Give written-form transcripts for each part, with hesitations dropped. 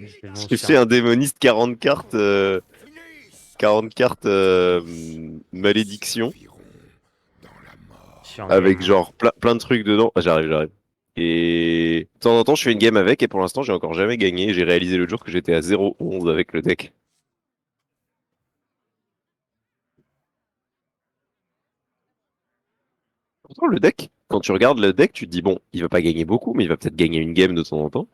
Je vais J'ai aussi fait un démoniste 40 cartes, 40 cartes malédiction, je suis en avec game. genre plein de trucs dedans. Ah, j'arrive. Et de temps en temps, je fais une game avec, et pour l'instant, j'ai encore jamais gagné. J'ai réalisé le jour que j'étais à 0,11 avec le deck. Pourtant, le deck, quand tu regardes le deck, tu te dis, bon, il va pas gagner beaucoup, mais il va peut-être gagner une game de temps en temps.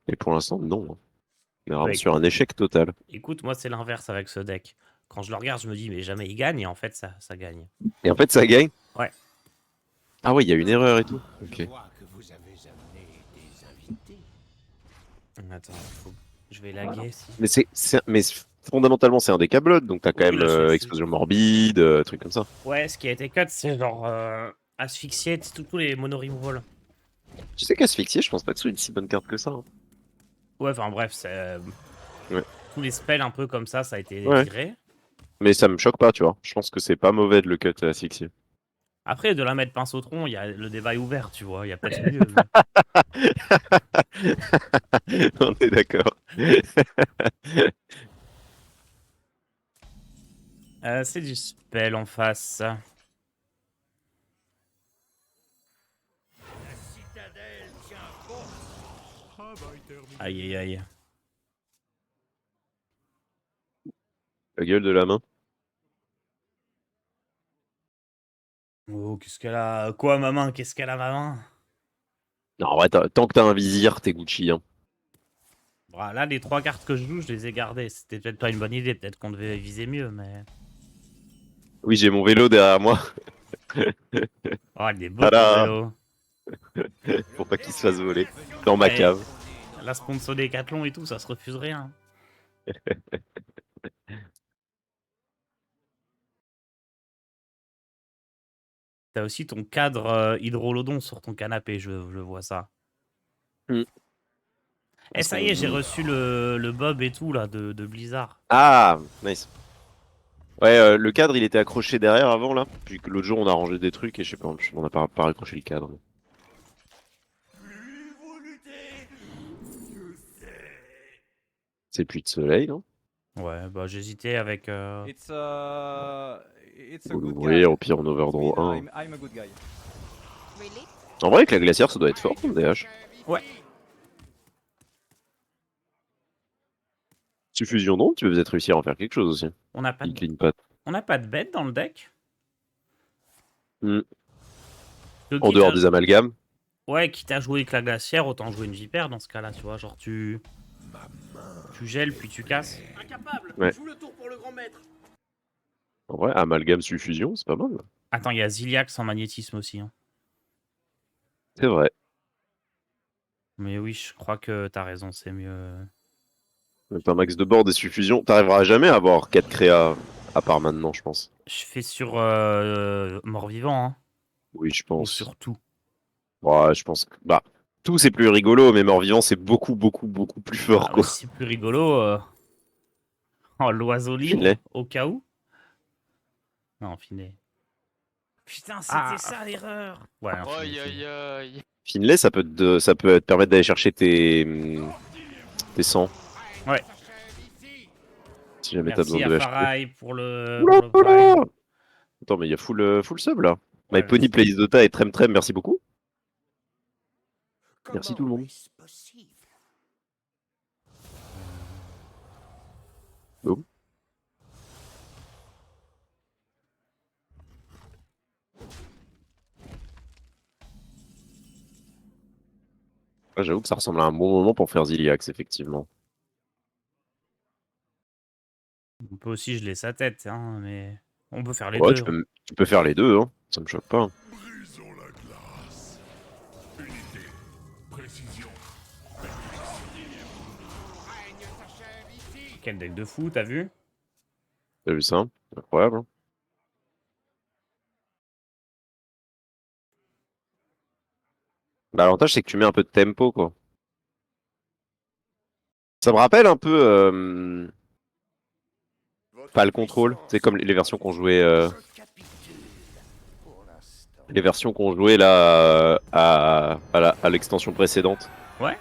Et pour l'instant, non. On est Bah, vraiment sur un échec total. écoute, moi c'est l'inverse avec ce deck. Quand je le regarde, je me dis, mais jamais il gagne, et en fait, ça gagne. Et en fait, ça gagne. Ouais. Ah ouais, il y a une erreur et tout. Ok. Attends, je vais laguer si. Mais fondamentalement, c'est un deck à blood, donc t'as quand Oui, même là, explosion morbide, trucs comme ça. Ouais, ce qui a été cut, c'est genre asphyxier tous les mono removal. Tu sais qu'Asphyxier, je pense pas que ce soit une si bonne carte que ça, hein. Ouais, enfin bref, Ouais. tous les spells un peu comme ça a été Ouais. viré. Mais ça me choque pas, tu vois. Je pense que c'est pas mauvais de le cut Asphyxier. Après, de la mettre pince au tronc, il y a le débat est ouvert, tu vois. Il y a peut-être mieux. Mais... On est d'accord. C'est du spell en face. Aïe aïe aïe. La gueule de la main. Oh, qu'est-ce qu'elle a? Quoi, ma main? Qu'est-ce qu'elle a, ma main? Non, en vrai, tant que t'as un vizir, t'es Gucci, hein. Bon, là, les 3 cartes que je joue, je les ai gardées. C'était peut-être pas une bonne idée. Peut-être qu'on devait viser mieux, mais. Oui, j'ai mon vélo derrière moi. Oh, il est beau ton Tada! vélo. Pour pas qu'il se fasse voler. Dans ma Eh, cave. la sponsor Decathlon et tout, ça se refuse rien. T'as aussi ton cadre hydrolodon sur ton canapé, je vois ça. Hmm. Eh, ça y est, j'ai reçu le Bob et tout, là, de Blizzard. Ah, nice. Ouais, le cadre, il était accroché derrière avant, là. Puis que l'autre jour, on a rangé des trucs et je sais pas, on a pas raccroché le cadre. C'est pluie de soleil, non? Ouais, bah j'hésitais avec. It's a Faut good l'ouvrir, guy. au pire, on It overdraw mean 1. I'm a good guy. En vrai, avec la glacière, ça doit être fort comme DH. Ouais, Suffusion d'onde, tu peux peut-être réussir à en faire quelque chose aussi. on n'a pas Il de... clean pas. on n'a pas de bête dans le deck. Hmm. Donc, En dehors des amalgames. Ouais, quitte à jouer avec la glacière, autant jouer une vipère dans ce cas-là, tu vois. Genre, tu gèles puis tu casses. Incapable. Ouais. Joue le tour pour le grand maître. En vrai, amalgame suffusion, c'est pas mal. Attends, il y a Ziliax en magnétisme aussi. Hein. C'est vrai. Mais oui, je crois que t'as raison, c'est mieux. Avec un max de board et suffusion, t'arriveras jamais à avoir 4 créas à part maintenant, je pense. Je fais sur mort-vivant, hein. Oui, je Ou pense. sur tout. Ouais, je pense que. Bah, tout c'est plus rigolo, mais mort-vivant c'est beaucoup plus fort, Ah, quoi. aussi plus rigolo. Oh, l'oiseau libre, Finlay. au cas où. Non, finet. Putain, c'était ça l'erreur. Ouais, un finet, Aïe finet. aïe aïe. Finlay, ça peut te permettre d'aller chercher tes 100, Ouais. si jamais t'as besoin Merci à de HP. Farai pour Oula, le oula. Prime. Attends, mais il y a full sub là. My Ouais, Pony vas-y. Plays Dota et Trem, merci beaucoup. Merci tout le monde. Boum. Ah, j'avoue que ça ressemble à un bon moment pour faire Ziliax, effectivement. On peut aussi geler sa tête, hein, mais on peut faire les Ouais, deux. tu peux faire les deux, hein. Ça me choque pas. Quel deck de fou, t'as vu? T'as vu ça? Incroyable, hein. Bah, l'avantage, c'est que tu mets un peu de tempo, quoi. Ça me rappelle un peu pas le contrôle. C'est comme les versions qu'on jouait, les versions qu'on jouait là à l'extension précédente. Ouais.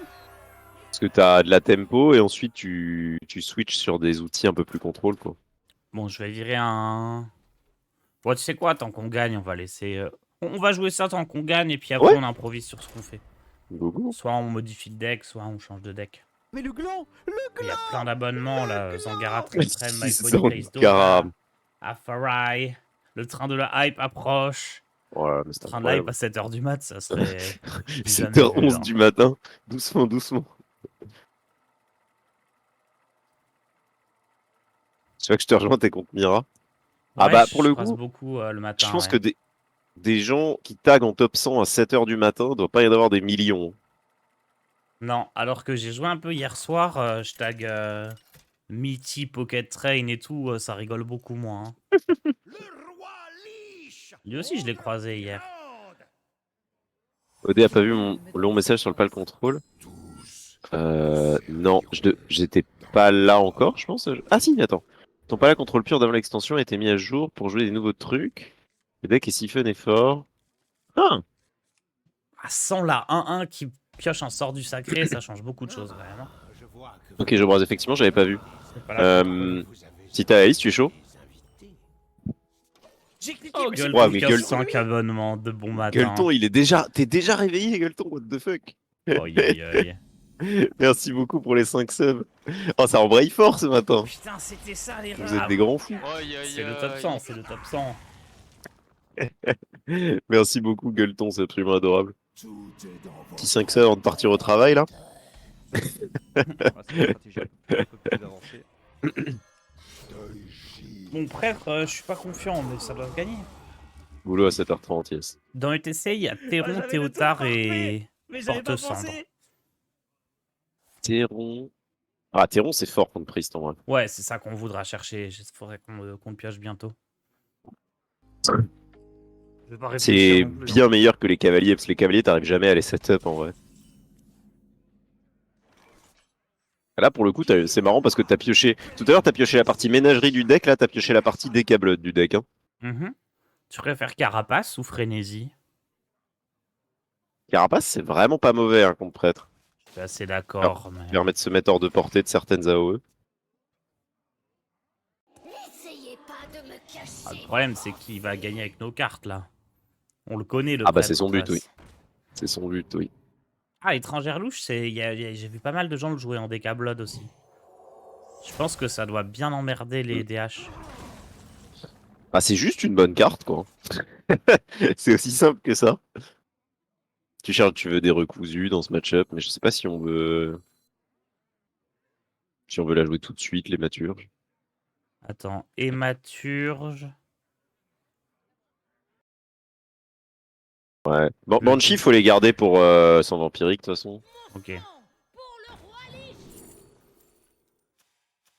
Parce que t'as de la tempo et ensuite tu switches sur des outils un peu plus contrôle, quoi. Bon, je vais virer un... Bon, tu sais quoi, tant qu'on gagne, on va laisser... On va jouer ça tant qu'on gagne, et puis après, Ouais, on improvise sur ce qu'on fait. go go. Soit on modifie le deck, soit on change de deck. Mais le gland! Il y a plein d'abonnements, là. Zangara, Trem, Si, c'est MyPony, Place Zangara. Dota, Afarai. Le train de la hype approche. Voilà, mais Le c'est train de la hype incroyable. à 7h du mat, ça serait du jamais vu, 7h11 hein. du matin. Doucement, doucement. Tu vois que je te rejoins, t'es contre Mira. Ah Ouais, bah, pour je le croise coup, beaucoup le je matin, pense que ouais. des gens qui taguent en top 100 à 7h du matin, doit pas y en avoir des millions. Non, alors que j'ai joué un peu hier soir, je tag Mitty, Pocket Train et tout, ça rigole beaucoup moins, hein. Le roi Lich! Lui aussi, je l'ai croisé hier. Odé a pas vu mon long message sur le pal control. Non, j'étais pas là encore, je pense. Ah si, attends. Ton pal contrôle pur d'avant l'extension a été mis à jour pour jouer des nouveaux trucs. Le deck est si fun et fort. Ah, Ah, sans la 1-1 qui pioche un sort du sacré, ça change beaucoup de choses, vraiment. Je vois que ok, je brosse, effectivement, j'avais pas vu. C'est pas la contrôle. vous avez Si t'as Alice, tu es chaud? invités. J'ai cliqué, Oh, mais c'est Ouais, Gueuleton pas mais qui lui offre qui Gueuleton, 5 abonnements de bon matin. Gueuleton, t'es déjà réveillé, Gueuleton, what the fuck? Oi, oi, oi. Merci beaucoup pour les 5 subs. Oh, ça embraye fort ce matin. Putain, c'était ça Vous êtes l'erreur. des grands fous. Aïe aïe C'est le top 100, aïe. c'est le top 100. Merci beaucoup, Gueuleton, c'est absolument adorable. Tout est dans Petit votre 5 subs avant de partir au travail, là. Ah, c'est une stratégie un peu plus avancée. Bon, prêtre, je suis pas confiant, mais ça doit se gagner. Boulot à 7h30, yes. Dans ETC, il y a Théron, j'avais le Théotard tout et Mais j'avais pas Porte-Cendre. pensé. Théron. Ah, Théron, c'est fort contre Priest, en vrai. Ouais, c'est ça qu'on voudra chercher. Il faudrait qu'on le pioche bientôt. Je vais pas réfléchir C'est non plus, hein. bien meilleur que les cavaliers, parce que les cavaliers, t'arrives jamais à les setup, en vrai. Là, pour le coup, c'est marrant parce que t'as pioché. Tout à l'heure, t'as pioché la partie ménagerie du deck, là, t'as pioché la partie décablote du deck. Hein. Mhm. Tu préfères Carapace ou Frénésie? Carapace, c'est vraiment pas mauvais hein, contre prêtre. Je suis assez Alors, d'accord, mais... permet de se mettre hors de portée de certaines AOE. N'essayez pas de me cacher. Ah, le problème, c'est qu'il va gagner avec nos cartes, là. On le connaît, le Ah bah prêtre c'est son en but, face. oui. C'est son but, oui. Ah, étrangère louche, j'ai vu pas mal de gens le jouer en Decablood aussi. Je pense que ça doit bien emmerder les DH. Ah, c'est juste une bonne carte, quoi. C'est aussi simple que ça. Tu cherches, tu veux des recousus dans ce match-up, mais je sais pas si on veut. Si on veut la jouer tout de suite, les maturges. Attends, Hématurge... Ouais. Bon, Le- Banshee, faut les garder pour son vampirique, de toute façon. Ok. Pour le roi Lich.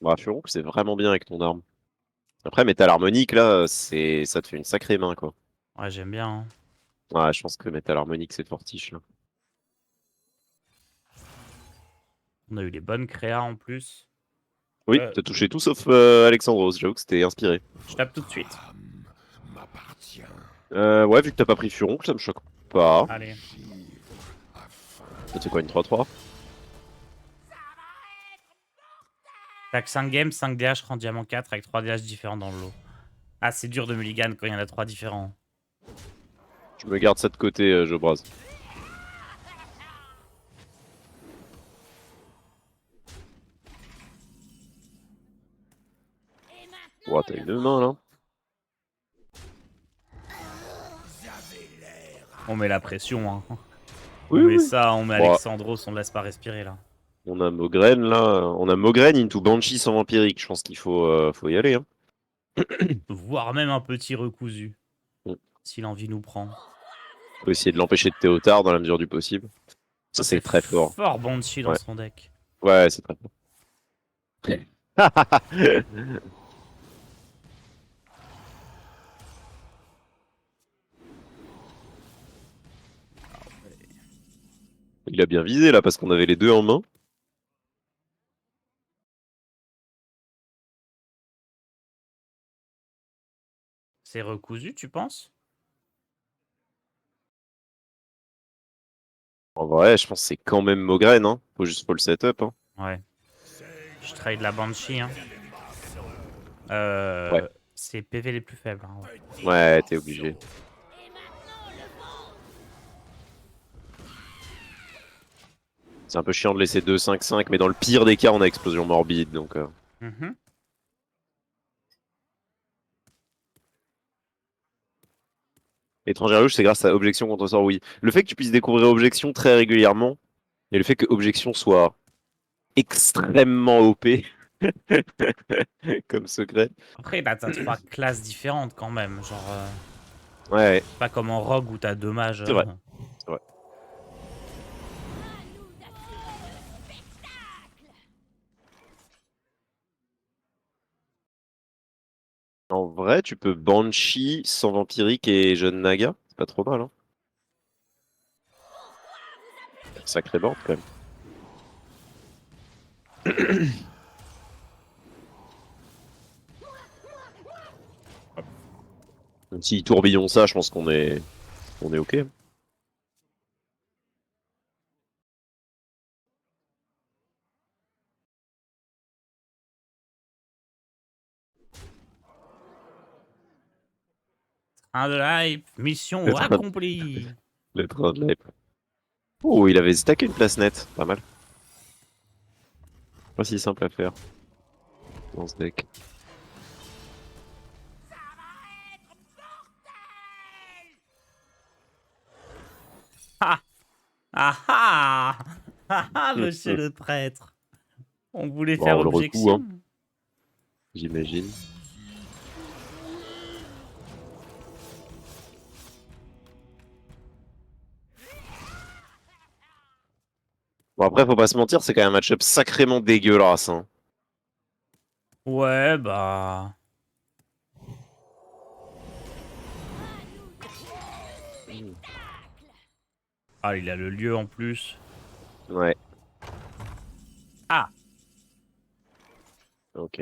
Bah, Furon, c'est vraiment bien avec ton arme. Après, métal harmonique, là, ça te fait une sacrée main, quoi. Ouais, j'aime bien, hein. Ouais, je pense que métal harmonique, c'est fortiche, là. On a eu les bonnes créas en plus. Oui, Euh. t'as touché tout sauf Alexandros, j'avoue que c'était inspiré. Je tape tout de suite. M'appartient. Ouais, vu que t'as pas pris Furon, ça me choque pas. Allez. C'est quoi, une 3-3? Tac 5 games, 5 DH rend diamant 4 avec 3 DH différents dans le lot. Ah, c'est dur de mulligan quand il y en a 3 différents. Je me garde ça de côté, Jobraz. Et maintenant, Ouah, t'as une main, là. On met la pression, hein. Oui, On met oui. ça, on met Bon. Alexandros, on le laisse pas respirer là. On a Mograine, là. On a Mograine into Banshee sans vampirique. Je pense qu'il faut y aller, hein. Voire même un petit recousu. Mm. Si l'envie nous prend. Faut essayer de l'empêcher de Théotard dans la mesure du possible. Ça, c'est très fort. Fort Banshee dans Ouais. son deck. Ouais, c'est très fort. Il a bien visé, là, parce qu'on avait les deux en main. C'est recousu, tu penses? En vrai, je pense que c'est quand même Mograine, hein. Faut le setup, hein. Ouais. Je trade la Banshee. Hein. Ouais. C'est PV les plus faibles. Hein, ouais. Ouais, t'es obligé. Et maintenant le vôtre. C'est un peu chiant de laisser 2-5-5, mais dans le pire des cas, on a explosion morbide, donc... Mhm. Étrangère louche, c'est grâce à Objection contre sort, oui. Le fait que tu puisses découvrir Objection très régulièrement, et le fait que Objection soit extrêmement OP comme secret. Après, là, t'as 3 classes différentes quand même. Genre, Ouais, pas comme en Rogue où t'as 2 mages. c'est vrai. C'est vrai. À nous d'assurer le spectacle. En vrai, tu peux Banshee sans Vampirique et Jeune Naga. C'est pas trop mal, hein. Sacré board, quand même. Même si tourbillon ça, je pense on est OK. Un de hype, mission Le train, accomplie. le train de l'hype. Oh, il avait stacké une place nette. Pas mal. Pas si simple à faire dans ce deck. Ah ah ah ah ah, monsieur le prêtre. On voulait Bon, faire on le recoue, objection. hein, j'imagine. Bon, après, faut pas se mentir, c'est quand même un match-up sacrément dégueulasse, hein. Ouais, bah. Ah, il a le lieu en plus. Ouais, Ah, ok.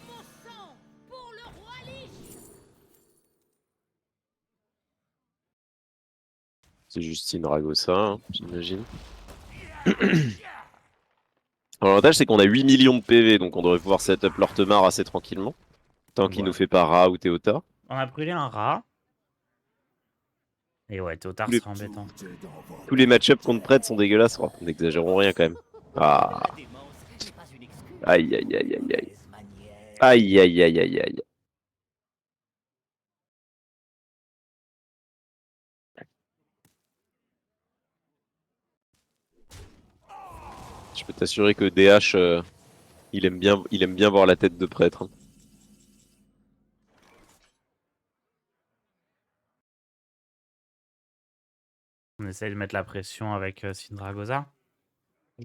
Mon sang pour le roi Lich. C'est Justine Ragosa, hein, j'imagine. Alors, l'avantage, c'est qu'on a 8 millions de PV, donc on devrait pouvoir setup l'Ortemar assez tranquillement. Tant qu'il ouais. nous fait pas Ra ou Théota. On a brûlé un rat. Et ouais, Tous Théotard les, serait embêtant. Tout est dans votre tous les match-ups qu'on te prête sont dégueulasses. Oh, n'exagérons rien quand même. Ah, La démence n'est pas une excuse. aïe aïe aïe aïe aïe. Mauvaise manière. Aïe aïe aïe aïe aïe. Je peux t'assurer que DH, il aime bien voir la tête de prêtre, hein. On essaye de mettre la pression avec Syndragosa.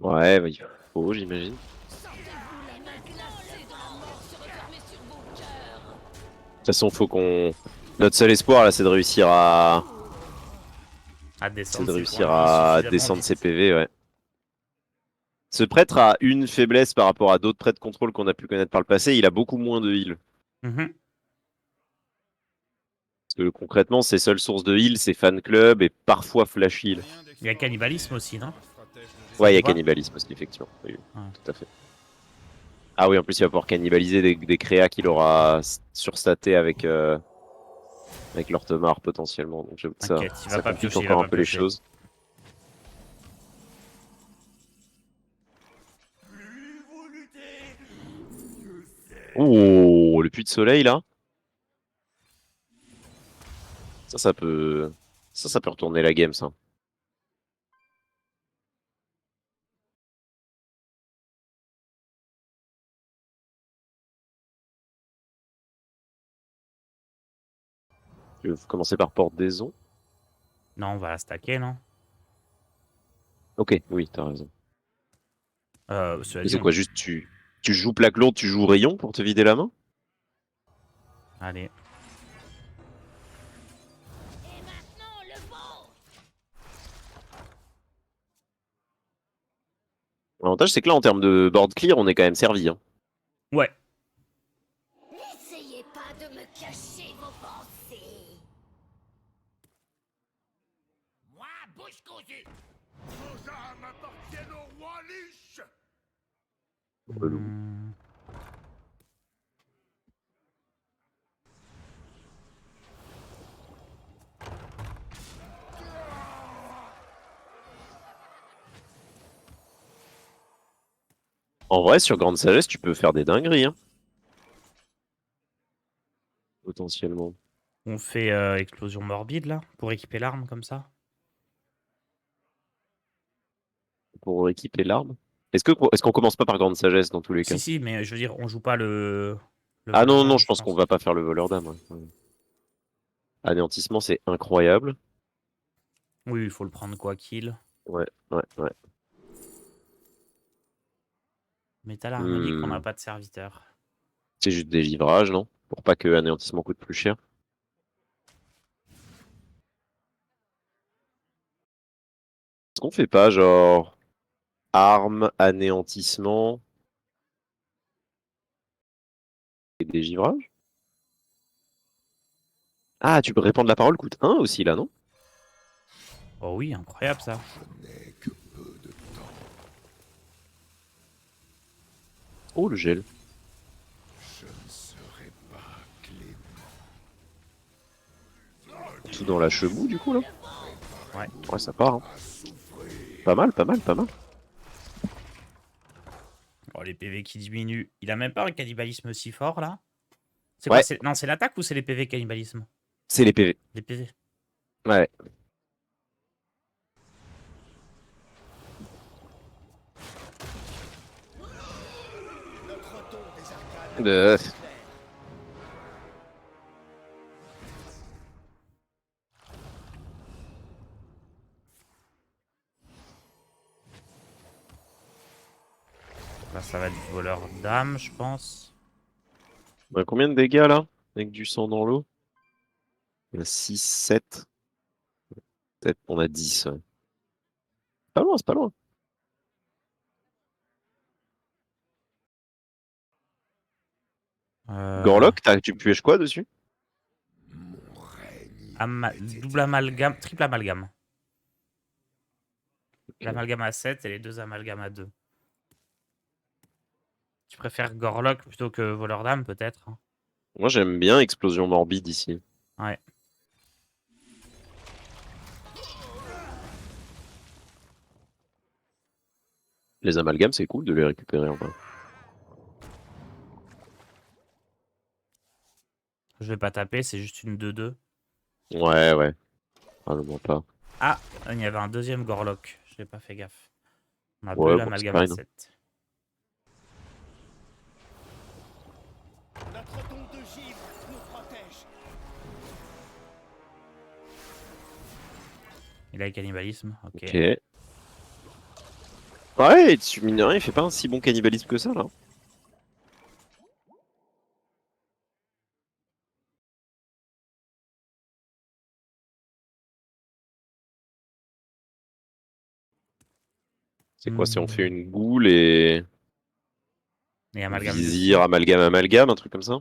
Ouais, bah, il faut, j'imagine. Sentez-vous la main glacée de la mort se refermer sur vos cœurs. De toute façon, faut qu'on. Notre seul espoir là, c'est de réussir à. À C'est descendre de ses réussir points de vie à suffisamment descendre vite. ses PV, ouais. Ce prêtre a une faiblesse par rapport à d'autres prêtres contrôle qu'on a pu connaître par le passé, il a beaucoup moins de heal. Mhm. Parce que concrètement, ses seules sources de heal, c'est fan club et parfois flash heal. Il y a cannibalisme aussi, non? Ouais, il y a se voit cannibalisme aussi, effectivement. Oui, oui, Ouais. tout à fait. Ah oui, en plus, il va pouvoir cannibaliser des créas qu'il aura surstaté avec l'Ortemar potentiellement. Donc j'avoue que T'inquiète, il va ça pas complique piocher, il va encore un pas peu les piocher. choses. Oh, le puits de soleil là. Ça peut. Ça peut retourner la game, ça. Tu veux commencer par Porte des Ondes? Non, on va la stacker, non? Ok, oui, t'as raison. Cela Mais dit, c'est quoi, juste tu joues plaque lourde, tu joues rayon pour te vider la main? Allez. Et maintenant le vôtre. L'avantage, c'est que là, en termes de board clear, on est quand même servi, hein. Ouais. N'essayez pas de me Posez. Vos âmes appartiennent au roi Lich. Relou. En vrai, sur Grande Sagesse, tu peux faire des dingueries, hein. Potentiellement. On fait explosion morbide là pour équiper l'arme comme ça. Pour équiper l'arme. Est-ce qu'on commence pas par Grande Sagesse dans tous les cas? Si si, mais je veux dire, on joue pas le Ah voleur non, non, d'âme, je je pense qu'on pense. va pas faire le voleur d'âme. Ouais. Anéantissement, c'est incroyable. Oui, il faut le prendre quoi qu'il. Ouais, ouais, ouais. Métal harmonique, on n'a Hmm. pas de serviteur. C'est juste des livrages, non? Pour pas que anéantissement coûte plus cher. Est-ce qu'on fait pas genre arme, anéantissement et des givrages? Ah, tu peux répandre la parole coûte 1 aussi là, non? Oh oui, incroyable ça. Je n'ai que peu de temps. Oh, le gel. Je ne serai pas clément. Tout dans la chebou du coup là? Ouais. Ouais, ça part, hein. À souffrir. Pas mal, pas mal, pas mal. Oh, les PV qui diminuent. Il a même pas un cannibalisme si fort là. C'est quoi Ouais, Non, c'est l'attaque ou c'est les PV cannibalisme? c'est les PV. Les PV. Ouais. Euh, Là, ça va être voleur d'âme, je pense. On a combien de dégâts là? Avec du sang dans l'eau? Il y a 6, 7. Peut-être on a 10. Ouais. Pas loin, c'est pas loin. Euh, Gorlock, tu pioches quoi dessus? Mon règne double amalgame, triple amalgame. Ok. L'amalgame à 7 et les deux amalgames à 2. Tu préfères Gorlock plutôt que voleur d'âme, peut-être, hein? Moi j'aime bien Explosion Morbide ici. Ouais. Les amalgames, c'est cool de les récupérer en vrai. Je vais pas taper, c'est juste une 2-2. Ouais, ouais. Probablement pas. Ah, il y avait un deuxième Gorlock. Je n'ai pas fait gaffe. On a bleu Ouais, bon, c'est l'amalgame à pareil, non? 7. Notre don de givre nous protège. Il a le cannibalisme, ok. Ok. Ouais, mine de rien, il fait pas un si bon cannibalisme que ça là. C'est quoi si on fait une boule et Et amalgame vizir, dessus. amalgame, amalgame, un truc comme ça?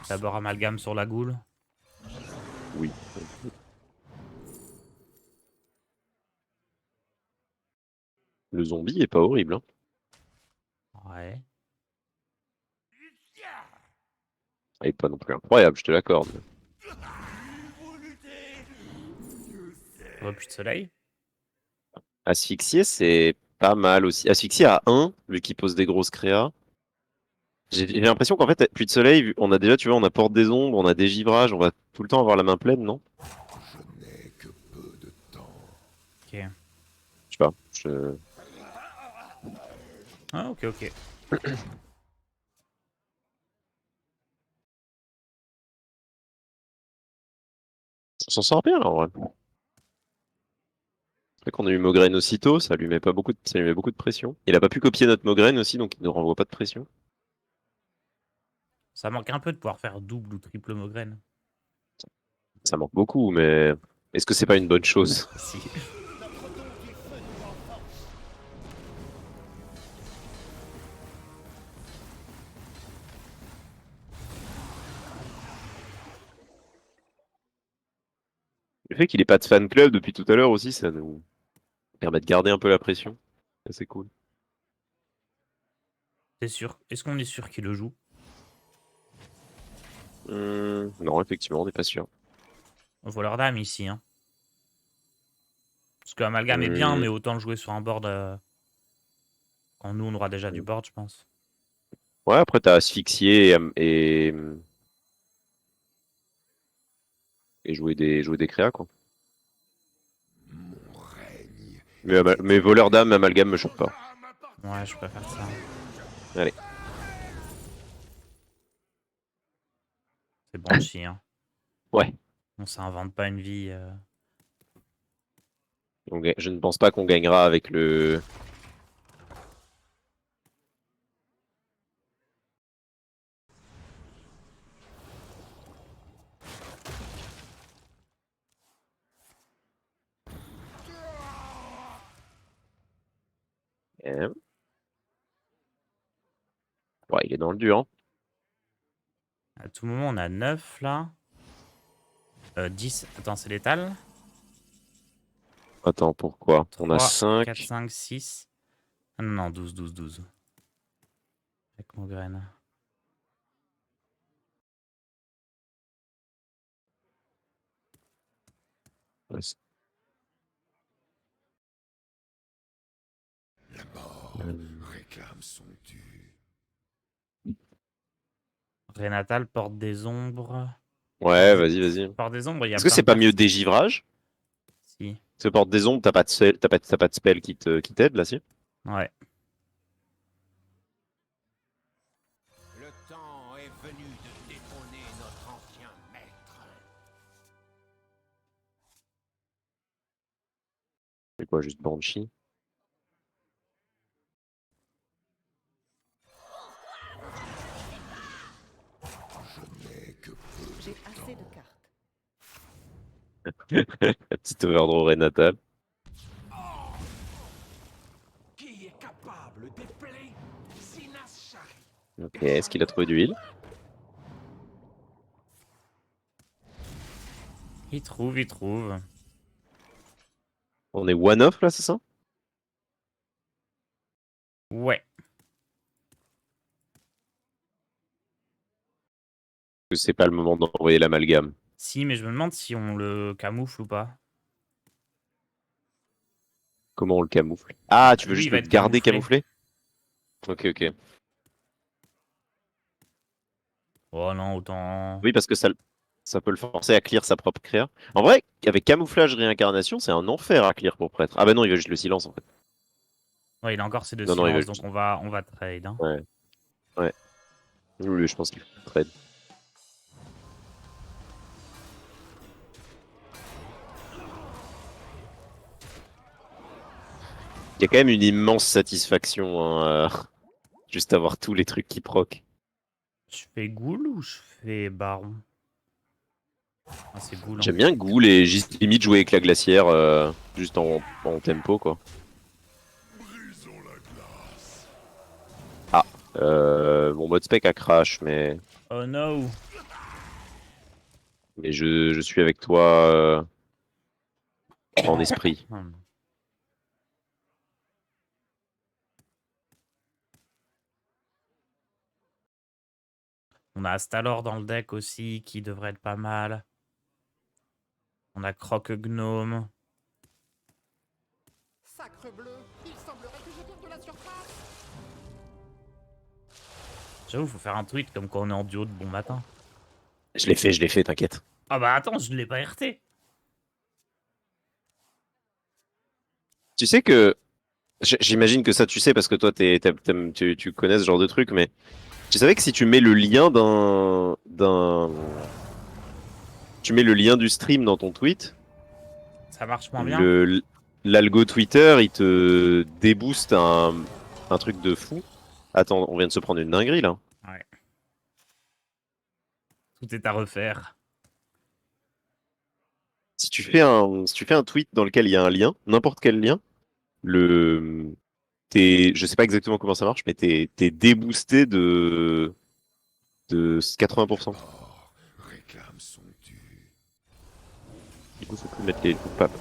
D'abord amalgame sur la goule. Oui. Le zombie est pas horrible, hein. Ouais. Il est pas non plus incroyable, je te l'accorde. Repus de soleil. Asphyxier, c'est pas mal aussi. Asphyxier à 1, vu qu'il pose des grosses créas. J'ai l'impression qu'en fait, Puits de Soleil, on a déjà, tu vois, on a Porte des Ombres, on a Dégivrage, on va tout le temps avoir la main pleine, non? Je n'ai que peu de temps. Ok. Je sais pas. Je... Ah, ok, ok. On s'en sort bien, là, en vrai. C'est vrai qu'on a eu Mograine aussitôt, ça lui met pas beaucoup ça lui met beaucoup de pression. Il a pas pu copier notre Mograine aussi, donc il ne renvoie pas de pression. Ça manque un peu de pouvoir faire double ou triple Mograine. Ça manque beaucoup, mais est-ce que c'est pas une bonne chose? Si. Notre don du feu nous renforce. Le fait qu'il ait pas de fan club depuis tout à l'heure aussi, ça nous permet de garder un peu la pression. C'est cool. C'est sûr. Est-ce qu'on est sûr qu'il le joue? Non, effectivement, on n'est pas sûr. Voleur d'âme ici, hein. Parce que Amalgame est bien, Hum, mais autant le jouer sur un board quand nous on aura déjà du board, je pense. Ouais, après t'as asphyxié et jouer des créas, quoi. Mon règne. Mais voleur d'âme, amalgame me choque pas. Ouais, je préfère ça. Allez. C'est Banshee, hein. Ouais. On s'invente pas une vie. Je ne pense pas qu'on gagnera avec le. Eh. Ouais, il est dans le dur, hein. À tout moment, on a 9 là. 10. Attends, c'est létal. Attends, pourquoi? On a 3, 4, 5. 5, 6. Ah non, non, 12, 12, 12. Avec mon graine. La mort réclame son dû. Rénatal, porte des ombres. Ouais, vas-y, vas-y. Porte des ombres, il y a Est-ce que plein c'est de pas mieux persos. dégivrage? Si. Parce que porte des ombres, t'as pas de spell, t'as pas de spell qui t'aide là, si? Ouais. Le temps est venu de détrôner notre ancien maître. C'est quoi, juste Banshee? Je n'ai que peu J'ai de assez temps. de cartes. La petite overdraw Rénatal. Qui est capable d'épeler Sinas Shari? Ok, est-ce qu'il a trouvé du heal? Il trouve, il trouve. On est one-off là, c'est ça? Ouais. Que c'est pas le moment d'envoyer l'amalgame. Si, mais je me demande si on le camoufle ou pas. Comment on le camoufle? Ah, tu veux Lui, il juste va le être garder camouflé. camouflé? Ok, ok. Oh non, autant. Oui, parce que ça peut le forcer à clear sa propre créa. En vrai, avec camouflage réincarnation, c'est un enfer à clear pour prêtre. Ah bah non, il veut juste le silence en fait. Ouais, il a encore ses deux Non, non, il veut silences, donc juste. on va trade. Hein. Ouais, ouais. Oui, je pense qu'il faut trade. Il y a quand même une immense satisfaction, hein, juste avoir tous les trucs qui proc. Je fais Ghoul ou je fais Baron? Ah, c'est Ghoul. Hein. J'aime bien Ghoul et juste limite jouer avec la glacière juste en tempo quoi. Brisons la glace. Mon mode spec a crash, Oh no! mais je suis avec toi en esprit. Hmm. On a Astalor dans le deck aussi, qui devrait être pas mal. On a Croque Gnome. Sacre bleu, il semblerait que je perde de la surface. J'avoue, faut faire un tweet comme quand on est en duo de bon matin. Je l'ai fait, t'inquiète. Ah bah attends, je l'ai pas RT. Tu sais que j'imagine que ça tu sais parce que toi tu connais ce genre de truc, mais tu savais que si tu mets le lien tu mets le lien du stream dans ton tweet, Ça marche moins bien. l'algo Twitter il te débooste un truc de fou. Attends, on vient de se prendre une dinguerie là. Ouais. Tout est à refaire. Si tu fais un tweet dans lequel il y a un lien, n'importe quel lien, je sais pas exactement comment ça marche, mais t'es déboosté de 80%. Mort réclame son dû. Du coup, faut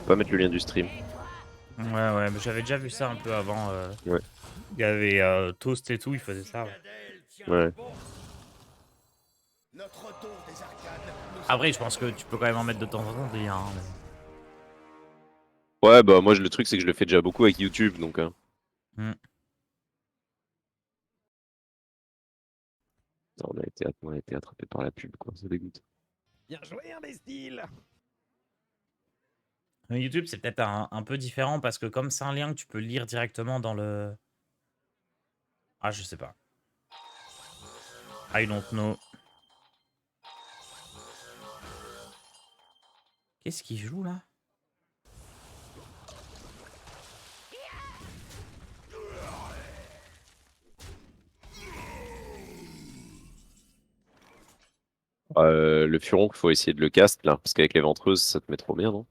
pas mettre le lien du stream. Ouais, mais j'avais déjà vu ça un peu avant. Ouais. Il y avait Toast et tout, il faisait ça. Ouais. Cadel tient Ouais. bon. Notre tour des arcanes nous Après, je pense que tu peux quand même en mettre de temps en temps des liens. Hein, Ouais, bah moi le truc c'est que je le fais déjà beaucoup avec YouTube, donc. Hmm. On a été attrapé par la pub, quoi. Ça dégoûte. Bien joué, imbécile. Mais YouTube, c'est peut-être un peu différent parce que comme c'est un lien que tu peux lire directement dans le... Ah, je sais pas. I don't know. Qu'est-ce qu'il joue là? Le furon, faut essayer de le cast là, parce qu'avec les ventreuses, ça te met trop bien, non?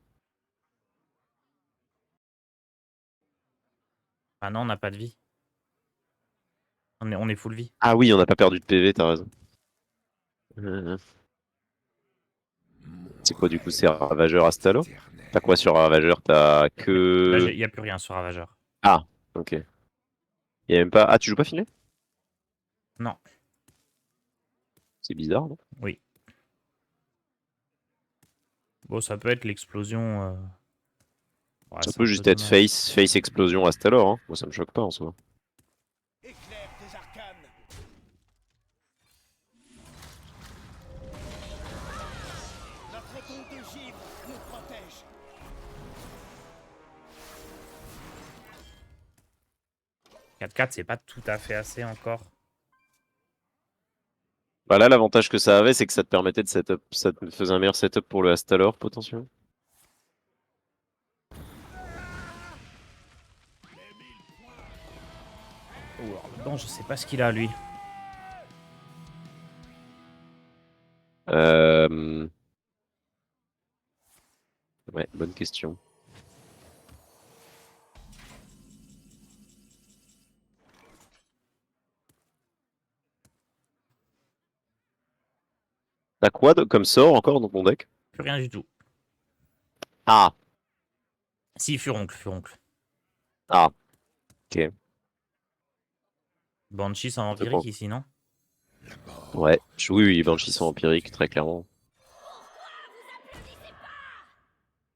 Ah non, on n'a pas de vie. On est full vie. Ah oui, on n'a pas perdu de PV, t'as raison. C'est quoi du coup, c'est Ravageur Astalo? T'as quoi sur Ravageur? T'as Là, que. il n'y a plus rien sur Ravageur. Ah, ok. Y a même pas. Ah, tu joues pas Finlay? Non, C'est bizarre, non? oui. Bon, ça peut être l'explosion. Ouais, Ça c'est peut un peu juste être dommage. face explosion Astalor, hein. Moi ça me choque pas en soi. éclair des arcanes. Notre tour de givre nous protège. « 4-4, c'est pas tout à fait assez encore. Bah là, l'avantage que ça avait, c'est que ça te permettait de setup. Ça te faisait un meilleur setup pour le Astalor potentiellement. Oh, alors dedans, je sais pas ce qu'il a lui. Euh... Ouais, bonne question. T'as quoi comme sort encore dans ton deck? Plus rien du tout. Ah, Si, furoncle. ah, ok. Banshee sans Je crois. vampirique ici, non? Ouais, oui, Banshee sont empiriques, très clairement.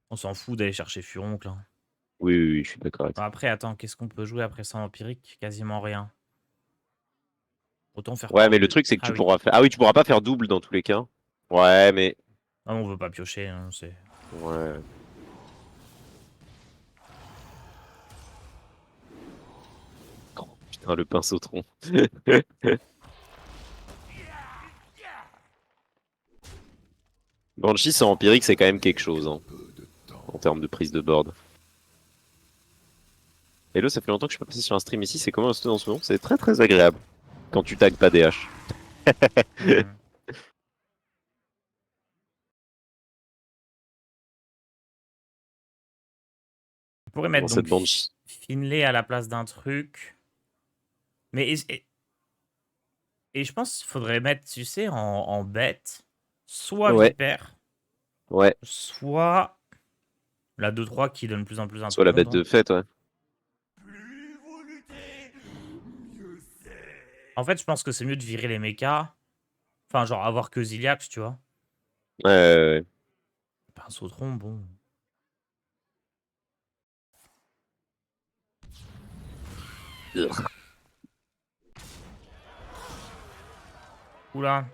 On s'en fout d'aller chercher furoncle. Hein. Oui, je suis d'accord avec Bon, ça. après, attends, qu'est-ce qu'on peut jouer après sans empirique? Quasiment rien. Autant faire Ouais, quoi? mais le truc, c'est que Ah tu oui. pourras faire. Ah oui, tu pourras pas faire double dans tous les cas. Ouais, mais. Ah, on veut pas piocher, hein, c'est... Ouais. Oh, putain, le pinceau tronc. Banshee sans empirique, c'est quand même quelque chose, hein, en termes de prise de board. Hello, ça fait longtemps que je suis pas passé sur un stream ici, c'est comment un stream en ce moment? C'est très très agréable quand tu tags pas DH. Hmm. On pourrait mettre Dans cette donc Banshee. Finlay à la place d'un truc. Mais et je pense qu'il faudrait mettre, tu sais, en bête, soit Ouais, Vipère, ouais. soit la 2-3 qui donne plus en plus un Soit la peu bête d'ombre. de fête, ouais. Plus vous luttez, mieux c'est. En fait, je pense que c'est mieux de virer les mechas. Enfin, genre avoir que Ziliax, tu vois. Ouais. Un Sautron, bon. Oula.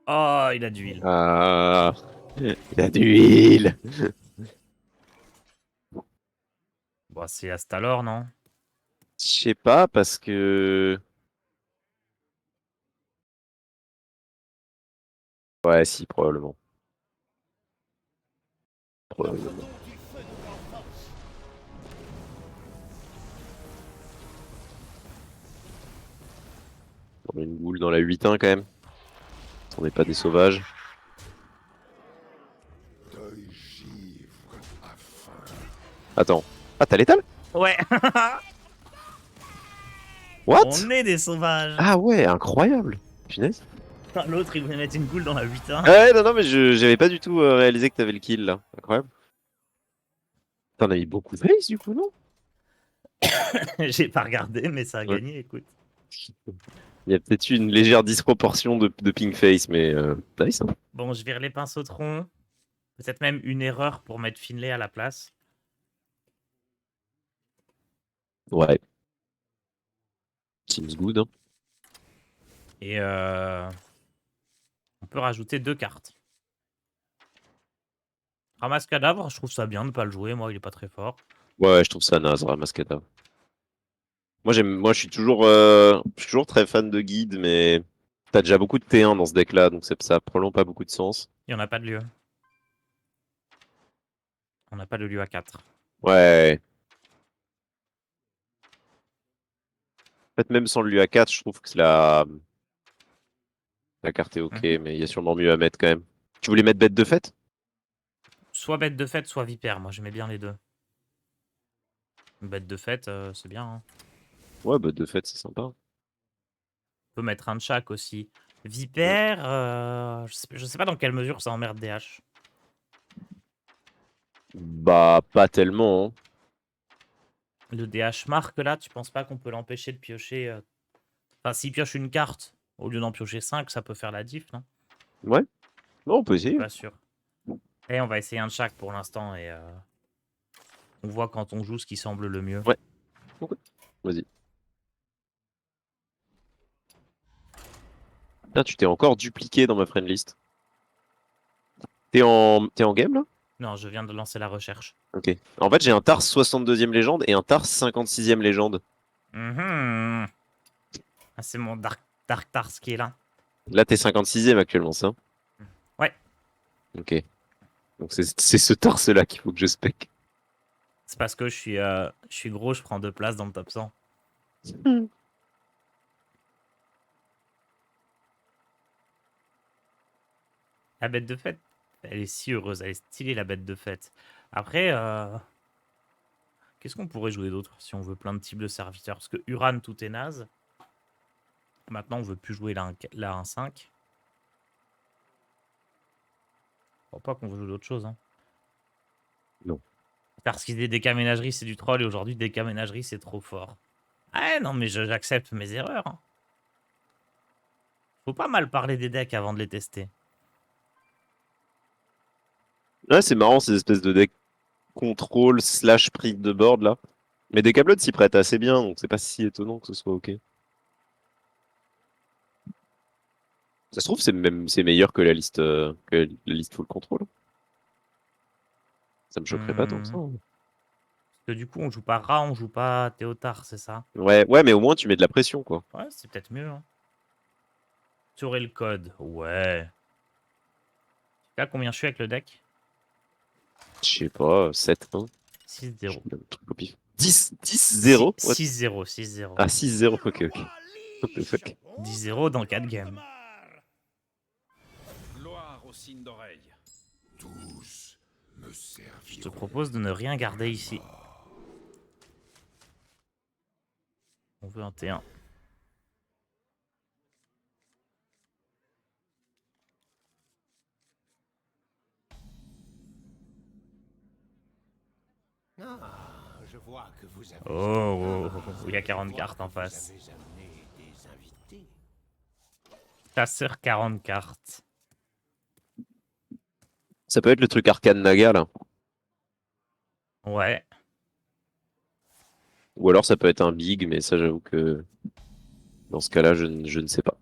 Oh, il a de l'huile. Ah, il y a d'huile. Bon, c'est Astalor, non? Je sais pas parce que. Ouais, si, probablement. Probablement. Notre don du feu nous renforce. On met une boule dans la 8-1 quand même. On n'est pas des sauvages. Deuil givre afin. Attends. Ah, t'as l'étal? Ouais. What? On est des sauvages. Ah ouais, incroyable. Punaise. L'autre, il voulait mettre une goule dans la butin. Ouais, non, non, mais j'avais pas du tout réalisé que t'avais le kill là. Incroyable. T'en as mis beaucoup de face du coup, non? J'ai pas regardé, mais ça a Ouais. gagné, écoute. Il y a peut-être eu une légère disproportion de ping face, mais nice. Hein. Bon, je vire les pinceaux troncs. Peut-être même une erreur pour mettre Finlay à la place. Ouais. Seems good. Hein. Et on peut rajouter 2 cartes. Ramasse cadavre, je trouve ça bien de pas le jouer. Moi, il est pas très fort. Ouais, je trouve ça naze, Ramascata. Moi, je suis toujours très fan de guide, mais t'as déjà beaucoup de T1 dans ce deck-là, donc ça a probablement pas beaucoup de sens. Il n'y en a pas de lieu. On n'a pas de lieu à 4. Ouais. En fait, même sans le LUA4, je trouve que la carte est ok, mais il y a sûrement mieux à mettre quand même. Tu voulais mettre bête de fête? Soit bête de fête, soit vipère. Moi, j'aimais bien les deux. Bête de fête, c'est bien. Hein. Ouais, bête de fête, c'est sympa. On peut mettre un de chaque aussi. Vipère, je sais pas dans quelle mesure ça emmerde DH. Bah, pas tellement. Hein. Le DH marque là, tu penses pas qu'on peut l'empêcher de piocher Enfin, s'il pioche une carte, au lieu d'en piocher 5, ça peut faire la diff, non? Ouais. Non, on peut essayer. Pas sûr. Et on va essayer un de chaque pour l'instant et on voit quand on joue ce qui semble le mieux. Ouais. Ok. Vas-y. Putain, tu t'es encore dupliqué dans ma friend list. T'es en game là? Non, je viens de lancer la recherche. Ok. En fait, j'ai un Tars 62e légende et un Tars 56e légende. Mhm. Ah, c'est mon Dark Tars qui est là. Là, t'es 56e actuellement, ça? Ouais. Ok. Donc c'est ce Tars-là qu'il faut que je spec. C'est parce que je suis gros, je prends 2 places dans le top 100. La bête de fête, elle est si heureuse, elle est stylée la bête de fête. Après, qu'est-ce qu'on pourrait jouer d'autre si on veut plein de types de serviteurs? Parce que Uran, tout est naze. Maintenant, on veut plus jouer la 1-5. Je crois pas qu'on veut jouer d'autre chose. Hein. Non. Parce qu'il y a des décaménageries, c'est du troll, et aujourd'hui, décaménagerie, c'est trop fort. Ah non, mais j'accepte mes erreurs. Hein. Faut pas mal parler des decks avant de les tester. Ouais, c'est marrant ces espèces de deck contrôle slash prix de board là. Mais des câblots s'y prêtent assez bien, donc c'est pas si étonnant que ce soit ok. Ça se trouve, c'est meilleur que la liste full control. Ça me choquerait pas tant que ça. Hein. Parce que du coup, on joue pas Ra, on joue pas Théotard, c'est ça? Ouais, ouais, mais au moins tu mets de la pression quoi. Ouais, c'est peut-être mieux. Hein. Tu aurais le code. Ouais. Là, combien je suis avec le deck? Je sais pas, 7, 1. 6-0. 10-0? 6-0, 6-0. Ah, 6-0, ok, ok. What the fuck? 10-0 dans 4 games. Gloire au signe d'oreille. Tous me serviront. Je te propose de ne rien garder ici. On veut un T1. Ah, je vois que vous avez. Oh, il y a 40 cartes en face. Vous avez amené des invités. Chasseur 40 cartes. Ça peut être le truc Arcane Naga là. Ouais. Ou alors ça peut être un big, mais ça j'avoue que dans ce cas-là, je ne sais pas.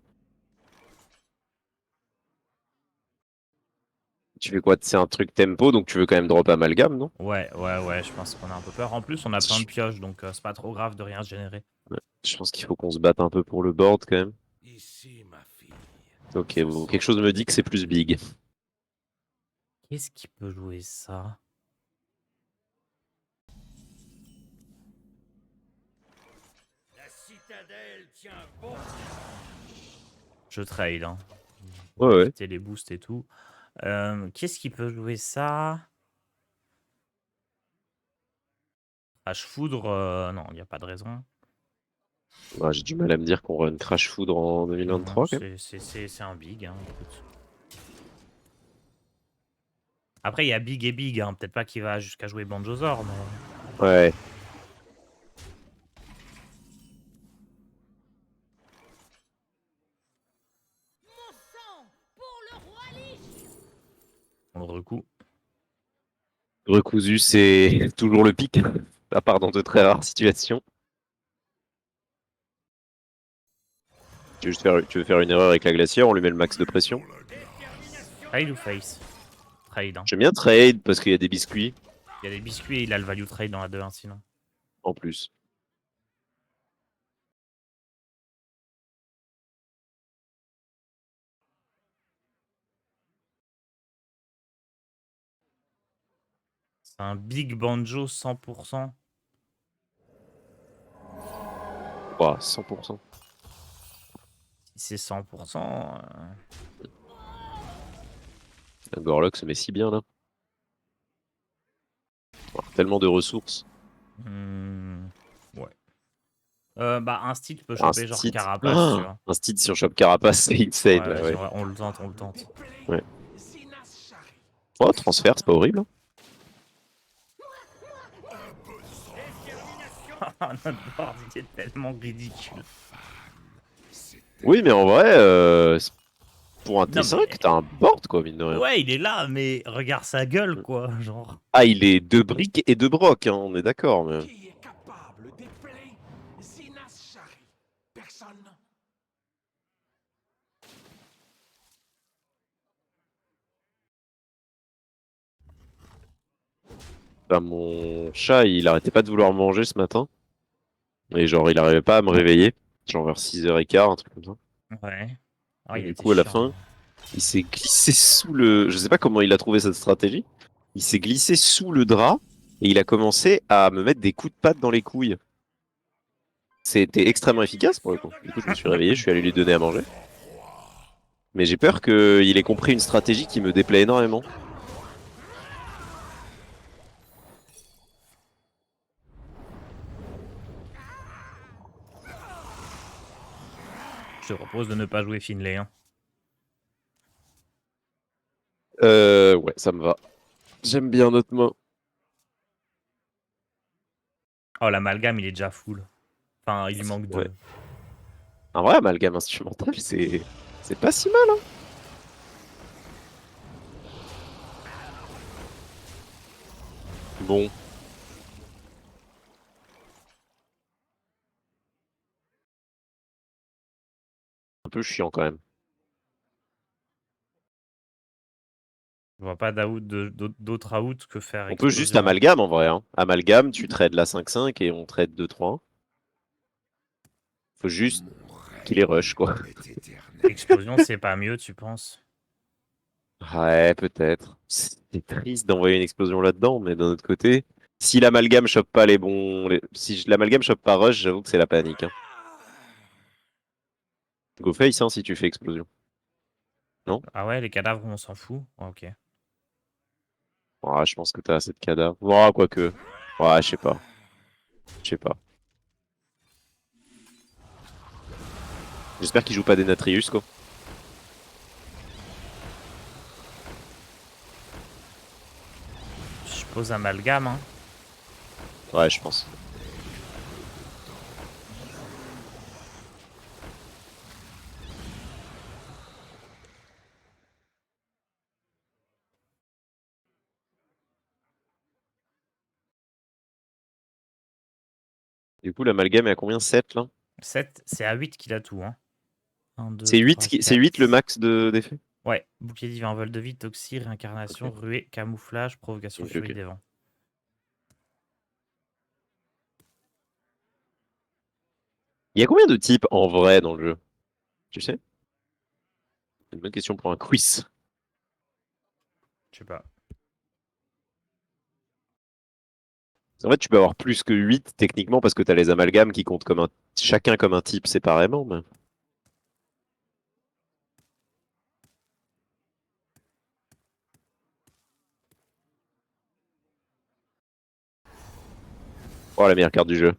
Tu fais quoi? C'est un truc tempo, donc tu veux quand même drop amalgame, non? Ouais, je pense qu'on a un peu peur. En plus, on a plein de pioches, donc c'est pas trop grave de rien générer. Ouais. Je pense qu'il faut qu'on se batte un peu pour le board quand même. Ici, ma fille. Ok, bon, quelque chose me dit que c'est plus big. Qu'est-ce qui peut jouer ça? La citadelle tient bon. Je trail. Hein. Ouais, ouais. C'était les boosts et tout. Qu'est-ce qui peut jouer ça? H foudre, non, il n'y a pas de raison. Ouais, j'ai du mal à me dire qu'on run Crash Foudre en Non, 2023 quand même. c'est un big, hein, écoute. Après, il y a big et big, hein. Peut-être pas qu'il va jusqu'à jouer Banjozor, mais... Ouais. Mon sang pour le roi Lich. Prendre coup. Recousu, c'est toujours le pic, à part dans de très rares situations. Tu veux faire une erreur avec la glacière, on lui met le max de pression. Trade ou face? Trade, hein. J'aime bien trade parce qu'il y a des biscuits Il y a des biscuits et il a le value trade dans la 2-1 sinon. en plus. C'est un big banjo 100%. Ouah, 100%. Si c'est 100%... Gorlock se met si bien là. Alors, tellement de ressources. Ouais. Bah, un style peut Un choper genre stit. Carapace, tu Ah, vois. un stit sur Shop Carapace, c'est Ouais, insane là, vas-y, ouais. on le tente, on le tente. Ouais. Oh, transfert, c'est pas horrible, hein. Notre board, il est tellement ridicule. Oui, mais en vrai, pour un Non, T5, mais... t'as un board quoi, mine de rien. Ouais, il est là, mais regarde sa gueule, quoi. Genre... Ah, il est de briques et de broc, hein, on est d'accord, mais... Qui est capable d'épeler Zinas Shari? Personne. Bah, mon chat, il arrêtait pas de vouloir manger ce matin. Et genre, il arrivait pas à me réveiller. Genre vers 6h15, un truc comme ça. Ouais. Oh, Et il du était coup, à la chiant. fin, il s'est glissé sous le... Je sais pas comment il a trouvé cette stratégie. Il s'est glissé sous le drap et il a commencé à me mettre des coups de patte dans les couilles. C'était extrêmement efficace pour le coup. Du coup, je me suis réveillé, je suis allé lui donner à manger. Mais j'ai peur qu'il ait compris une stratégie qui me déplaît énormément. Je te propose de ne pas jouer Finlay. Hein. Ouais, ça me va. J'aime bien notre main. Oh, l'amalgame, il est déjà full. Enfin, il lui manque Ouais. deux. Un vrai amalgame instrumental, c'est pas si mal, hein. Bon. Un peu chiant quand même. Je vois pas d'autre out que faire On peut juste explosion. amalgame en vrai, hein. Amalgame, tu trades la 5-5 et on trade 2-3. Faut juste qu'il les rush, quoi. Explosion, c'est pas mieux, tu penses? Ouais, peut-être. C'est triste d'envoyer une explosion là-dedans, mais d'un autre côté, si l'amalgame chope pas les bons. Si l'amalgame chope pas rush, j'avoue que c'est la panique, hein. Go face, hein, si tu fais explosion. Non? Ah ouais, les cadavres, on s'en fout? Ouais, ok. Ah, je pense que t'as assez de cadavres. Ouais, quoique. Ouais, je sais pas. Je sais pas. J'espère qu'il joue pas des Natrius, quoi. Je pose amalgame, hein. Ouais, je pense. Du coup, l'amalgame est à combien? 7 là? 7, c'est à 8 qu'il a tout, hein. 1, 2, C'est 8, 3, c'est 8 le 4. max d'effet? Ouais, bouclier divin, vol de vie, toxie, réincarnation, Ok. ruée, camouflage, provocation, Ok, furie ok. des vents. Il y a combien de types en vrai dans le jeu? Tu sais? C'est une bonne question pour un quiz. Je sais pas. En fait, tu peux avoir plus que 8 techniquement parce que tu as les amalgames qui comptent comme chacun comme un type séparément. Mais... Oh, la meilleure carte du jeu.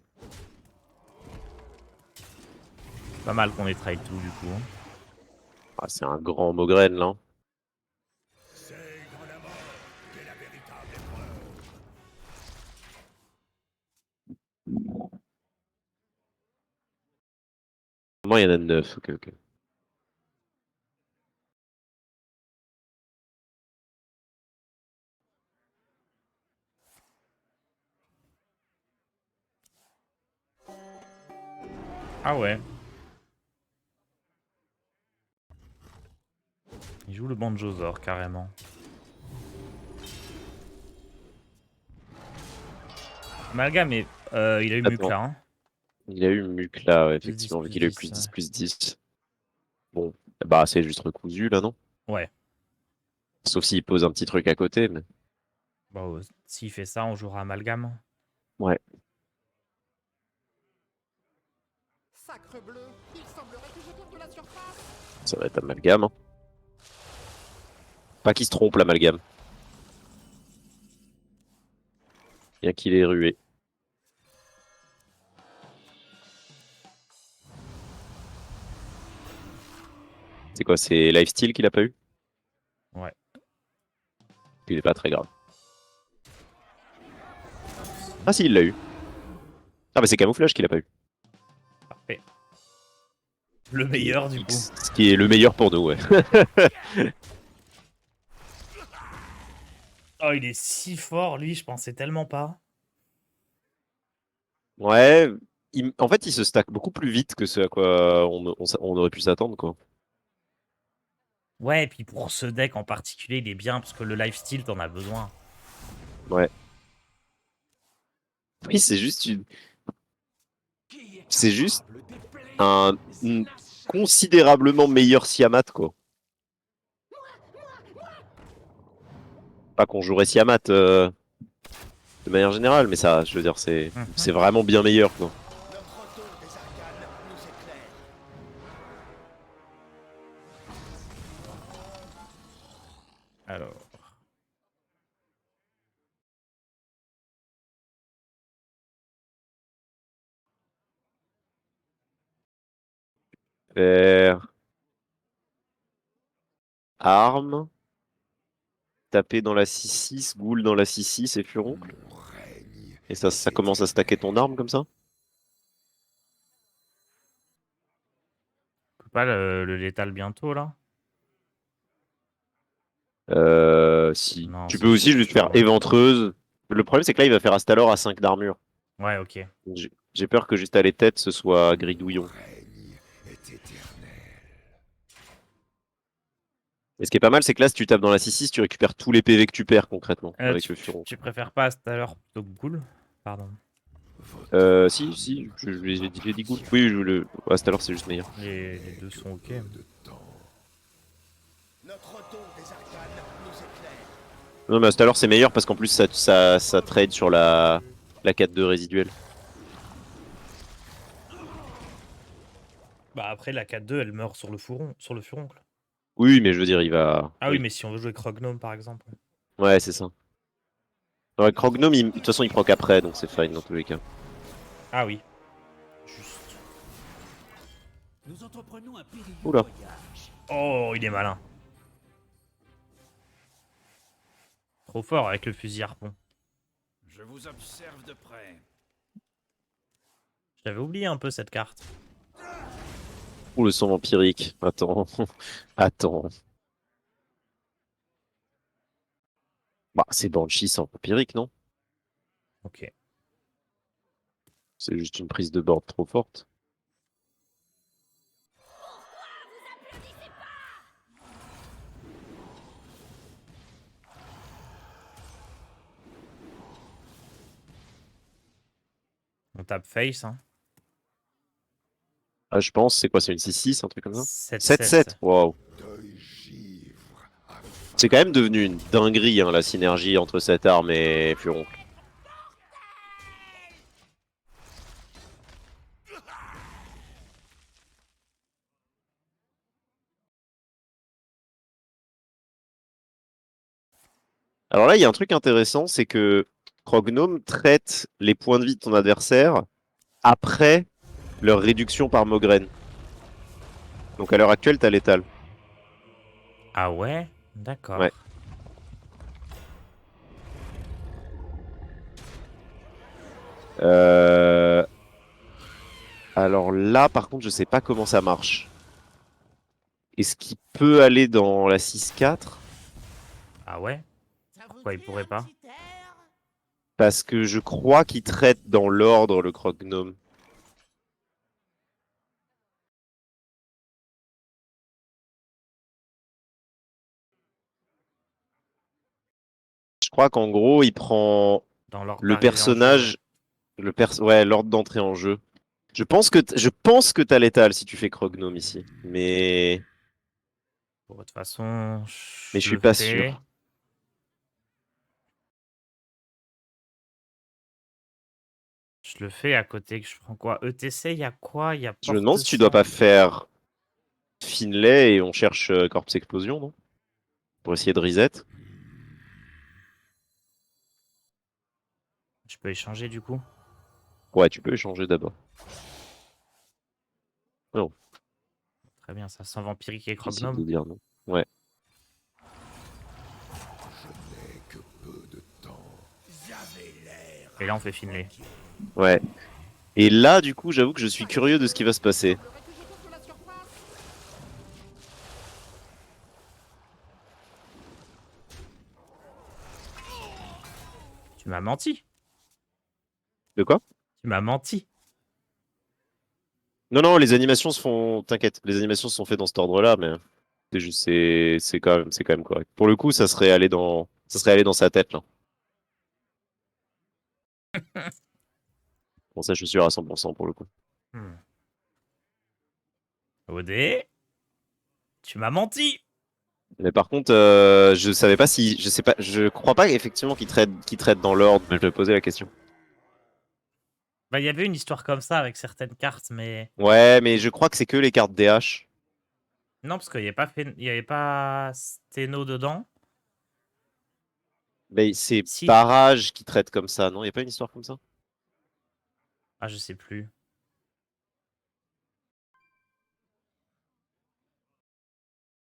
Pas mal qu'on ait trade tout du coup. Ah, c'est un grand Mogren là. Moi, il y en a 9. Ok, ok. Ah ouais. Il joue le Banjozor carrément. Amalgame, mais il a eu Attends. Mukla. Hein. Il a eu Mukla, ouais, Plus 10, effectivement, vu plus qu'il a eu 10, plus 10, ouais. plus 10. Bon, bah c'est juste recousu là, non? Ouais. Sauf s'il pose un petit truc à côté, mais... Bon, s'il fait ça, on jouera Amalgame. Ouais. Sacre bleu, il semblerait que je perde de la surface. Ça va être amalgame. Hein. Pas qu'il se trompe l'amalgame. Bien qu'il est rué. C'est quoi, c'est lifesteal qu'il a pas eu? Ouais. Il est pas très grave. Ah si, il l'a eu. Ah bah c'est camouflage qu'il a pas eu. Parfait. Le meilleur du coup. Ce qui est le meilleur pour nous, ouais. Oh, il est si fort, lui, je pensais tellement pas. Ouais, en fait il se stack beaucoup plus vite que ce à quoi on aurait pu s'attendre, quoi. Ouais, et puis pour ce deck en particulier, il est bien parce que le lifesteal, t'en as besoin. Ouais. Oui, c'est juste une... Qui est C'est juste capable d'épeler un Zinas Shari? considérablement meilleur Siamat, quoi. Pas qu'on jouerait Siamat de manière générale, mais ça, je veux dire, c'est vraiment bien meilleur, quoi. Notre retour des arcanes nous éclaire. Alors. Faire... Arme. Taper dans la 6-6, Ghoul dans la 6-6 et Furoncle. Et ça commence à stacker ton arme comme ça? On peut pas le létal bientôt là? Si. Non, Tu c'est peux aussi juste chaud. faire éventreuse. Le problème, c'est que là, il va faire Astalor à 5 d'armure. Ouais, ok. Donc, j'ai peur que juste à les têtes, ce soit gridouillon. Et ce qui est pas mal, c'est que là, si tu tapes dans la 6-6, tu récupères tous les PV que tu perds concrètement avec le Furon. Tu préfères pas tout à l'heure plutôt que Ghoul? Pardon. Si, j'ai dit Ghoul. Oui, Astalor, c'est juste meilleur. Les deux sont ok. Notre retour des arcanes nous éclaire. Non, mais Astalor, c'est meilleur parce qu'en plus, ça trade sur la 4-2 résiduelle. Bah après la 4-2 elle meurt sur le furoncle. Oui, mais je veux dire, il va... Ah oui, mais si on veut jouer Crognome par exemple. Ouais, c'est ça. Ouais, Krognome, de toute façon, il proc après, donc c'est fine dans tous les cas. Ah oui. Juste. Nous entreprenons un périlleux Oula. voyage. Oh, il est malin. Trop fort avec le fusil harpon. Je vous observe de près. J'avais oublié un peu cette carte. Ouh, le sang vampirique. Attends. Attends. Bah, c'est Banshee sans vampirique, non? Ok. C'est juste une prise de board trop forte. On tape face. Hein. Ah, je pense, c'est quoi? C'est une 6-6, un truc comme ça? 7-7. 7-7. Waouh. C'est quand même devenu une dinguerie, hein, la synergie entre cette arme et Furoncle. Alors là, il y a un truc intéressant, c'est que Krognome traite les points de vie de ton adversaire après leur réduction par Mogren. Donc à l'heure actuelle, t'as létal. Ah ouais? D'accord. Ouais. Euh, Alors là, par contre, je sais pas comment ça marche. Est-ce qu'il peut aller dans la 6-4? Ah ouais? Pourquoi il pourrait pas? Parce que je crois qu'il traite dans l'ordre le croc-gnome. Je crois qu'en gros, il prend Dans l'ordre le d'arrivée en jeu, ouais. personnage, ouais, l'ordre d'entrée en jeu. Je pense que t'as létal si tu fais croc-gnome ici. Bon, de toute façon, Mais je je suis le pas fais. sûr. Je le fais à côté que je prends quoi? ETC, il y a quoi? Il y a Je me demande porte si tu dois sang. pas faire Finlay et on cherche Corpse Explosion, non? Pour essayer de reset. Je peux échanger du coup? Ouais, tu peux échanger d'abord. Non, Très bien, ça sent vampirique et difficile de crognome. dire non. Ouais. Et là, on fait Finlay. Ouais. Et là, du coup, j'avoue que je suis curieux de ce qui va se passer. Tu m'as menti. De quoi? Tu m'as menti. Non, non, les animations se font. T'inquiète, les animations se sont faites dans cet ordre-là, mais c'est quand même correct. Pour le coup, ça serait allé dans sa tête là. Bon, ça, je suis sûr à 100% pour le coup. Hmm. OD, tu m'as menti. Mais par contre, je savais pas si, je sais pas, je crois pas effectivement qu'il traite dans l'ordre, mais je vais poser la question. Bah, il y avait une histoire comme ça avec certaines cartes, mais Ouais, mais je crois que c'est que les cartes DH. non, parce qu'il n'y avait pas il y avait pas Steno dedans. Mais c'est Si. Barrage qui traite comme ça, non? Y a pas une histoire comme ça? Ah, je sais plus.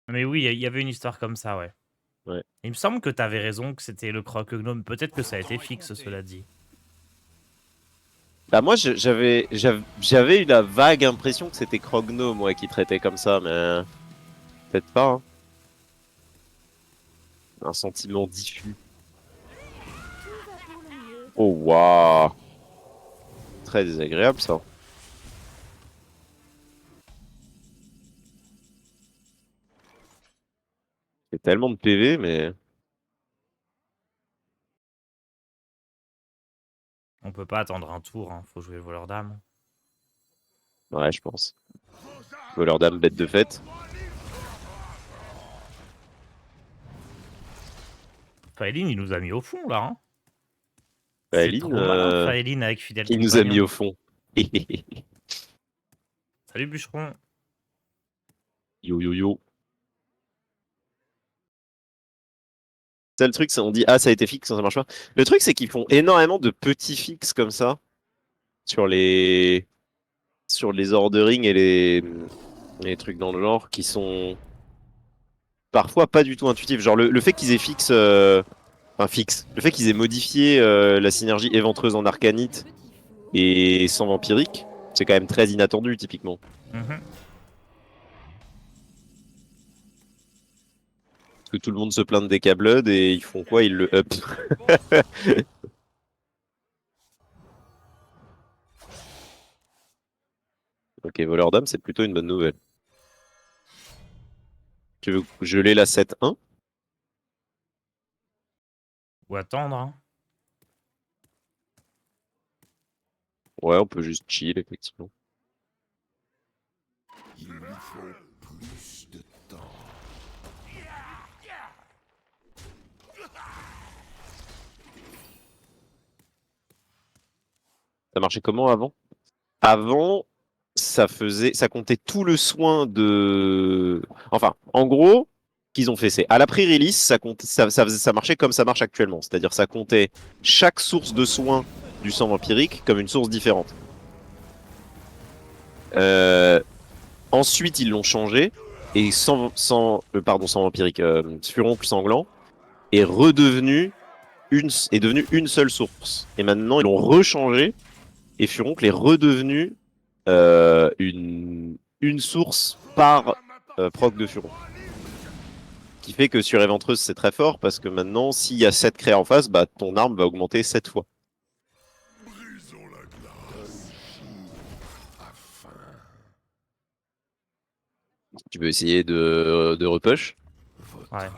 Mais oui, il y avait une histoire comme ça, ouais. Ouais. Il me semble que tu avais raison, que c'était le croque-gnome. Peut-être que ça a été fixe, cela dit. Bah moi j'avais eu la vague impression que c'était Crognome ouais, qui traitait comme ça, mais peut-être pas. Hein. Un sentiment diffus. Oh waouh, très désagréable ça. C'est tellement de PV, mais On peut pas attendre un tour, hein. Faut jouer voleur d'âme. ouais, je pense. Voleur d'âme, bête de fête. Faeline, il nous a mis au fond, là. Hein. C'est Aline, trop malin, Faeline, avec Fidèle qui nous a mis Compagnon. au fond. Salut, bûcheron. Yo yo yo. Ça, le truc, c'est on dit ah ça a été fixe, ça marche pas. Le truc, c'est qu'ils font énormément de petits fixes comme ça sur les ordering et les trucs dans le genre qui sont parfois pas du tout intuitifs. Genre le fait qu'ils aient enfin fixe, le fait qu'ils aient modifié la synergie éventreuse en arcanite et sans vampirique, c'est quand même très inattendu typiquement. Mhm. Parce que tout le monde se plaint de Deca Blood et ils font quoi? Ils le up. Ok, voleur d'âme, c'est plutôt une bonne nouvelle. Tu veux geler la 7-1? Ou attendre, hein. Ouais, on peut juste chill, effectivement. Ça marchait comment avant? Avant, ça comptait tout le soin de. Enfin, en gros, qu'ils ont fait, c'est à la pré-release, ça marchait comme ça marche actuellement. C'est-à-dire, ça comptait chaque source de soin du sang vampirique comme une source différente. Euh, Ensuite, ils l'ont changé. Et pardon, sans vampirique, Furoncle sanglant est devenu une seule source. Et maintenant, ils l'ont rechangé. Et Furoncle est redevenu une source par proc de Furon. Qui fait que sur Éventreuse, c'est très fort parce que maintenant, s'il y a 7 créas en face, bah, ton arme va augmenter 7 fois. Tu peux essayer de repush. Ouais.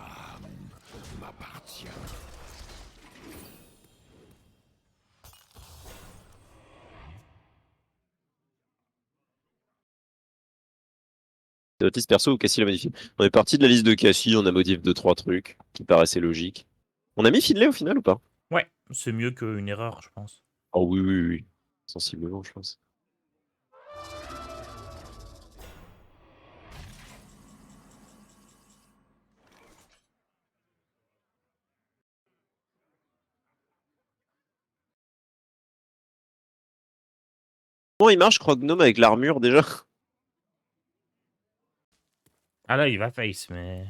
C'est votre liste perso ou Cassie l'a modifié? On est parti de la liste de Cassie, on a modifié 2-3 trucs qui paraissaient logiques. On a mis Finlay au final ou pas? Ouais, c'est mieux qu'une erreur, je pense. Oh oui, oui, oui. Sensiblement, je pense. Comment il marche Crognome avec l'armure déjà? Ah là, il va face, mais...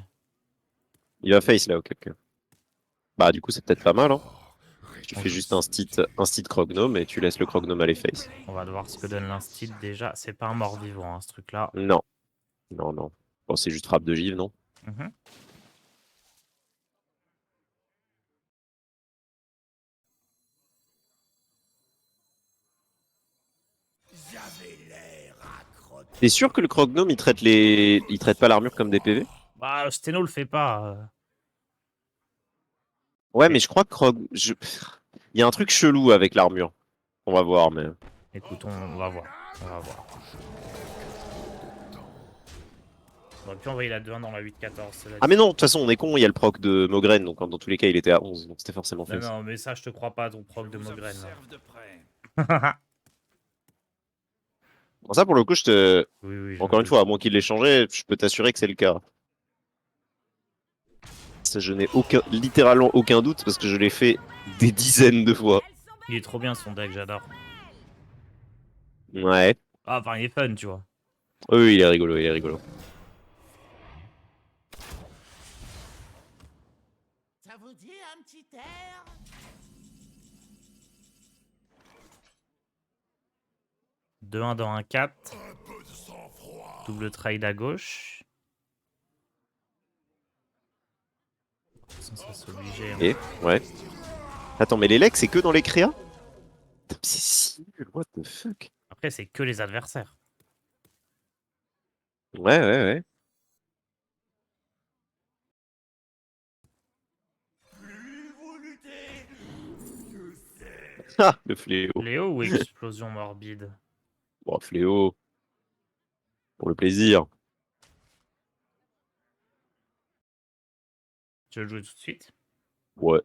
Il va face là, ok. Ok. Bah du coup c'est peut-être pas mal, hein. Tu On fais joue- juste un stit Crognome et tu laisses le Crognome aller face. On va voir ce que donne l'instit déjà. C'est pas un mort-vivant, hein, ce truc-là. Non. Non, non. Bon, c'est juste frappe de givre, non? Mhm. T'es sûr que le Crognome il traite il traite pas l'armure comme des PV? Bah, Steno le fait pas. Ouais, mais je crois que il y a un truc chelou avec l'armure. On va voir, mais. Écoute, on va voir. On va voir. On aurait pu envoyer la 2-1 dans la 8-14. cela Ah dit. mais non, de toute façon on est con, il y a le proc de Mogren, donc dans tous les cas il était à 11, donc c'était forcément Non, face. non, mais ça, je te crois pas, ton proc de Vous Mogren. observe de près. Bon, ça pour le coup, Oui, oui, je encore me une fois, à doute. moins qu'il l'ait changé, je peux t'assurer que c'est le cas. Ça, je n'ai littéralement aucun doute parce que je l'ai fait des dizaines de fois. Il est trop bien son deck, j'adore. Ouais. Ah, enfin, il est fun, tu vois. Oui, il est rigolo, il est rigolo. Ça vous dit un petit air? « 2-1 dans un 4. Double trade à gauche. Sans ça, c'est obligé. Hein. Et, ouais. Attends, mais les legs, c'est que dans les créas? Putain, c'est si nul, what the fuck? Après, c'est que les adversaires. Ouais, ouais, ouais. Ah, le fléau. Léo ou explosion morbide? Bon, fléau. Pour le plaisir. Tu veux le jouer tout de suite? Ouais.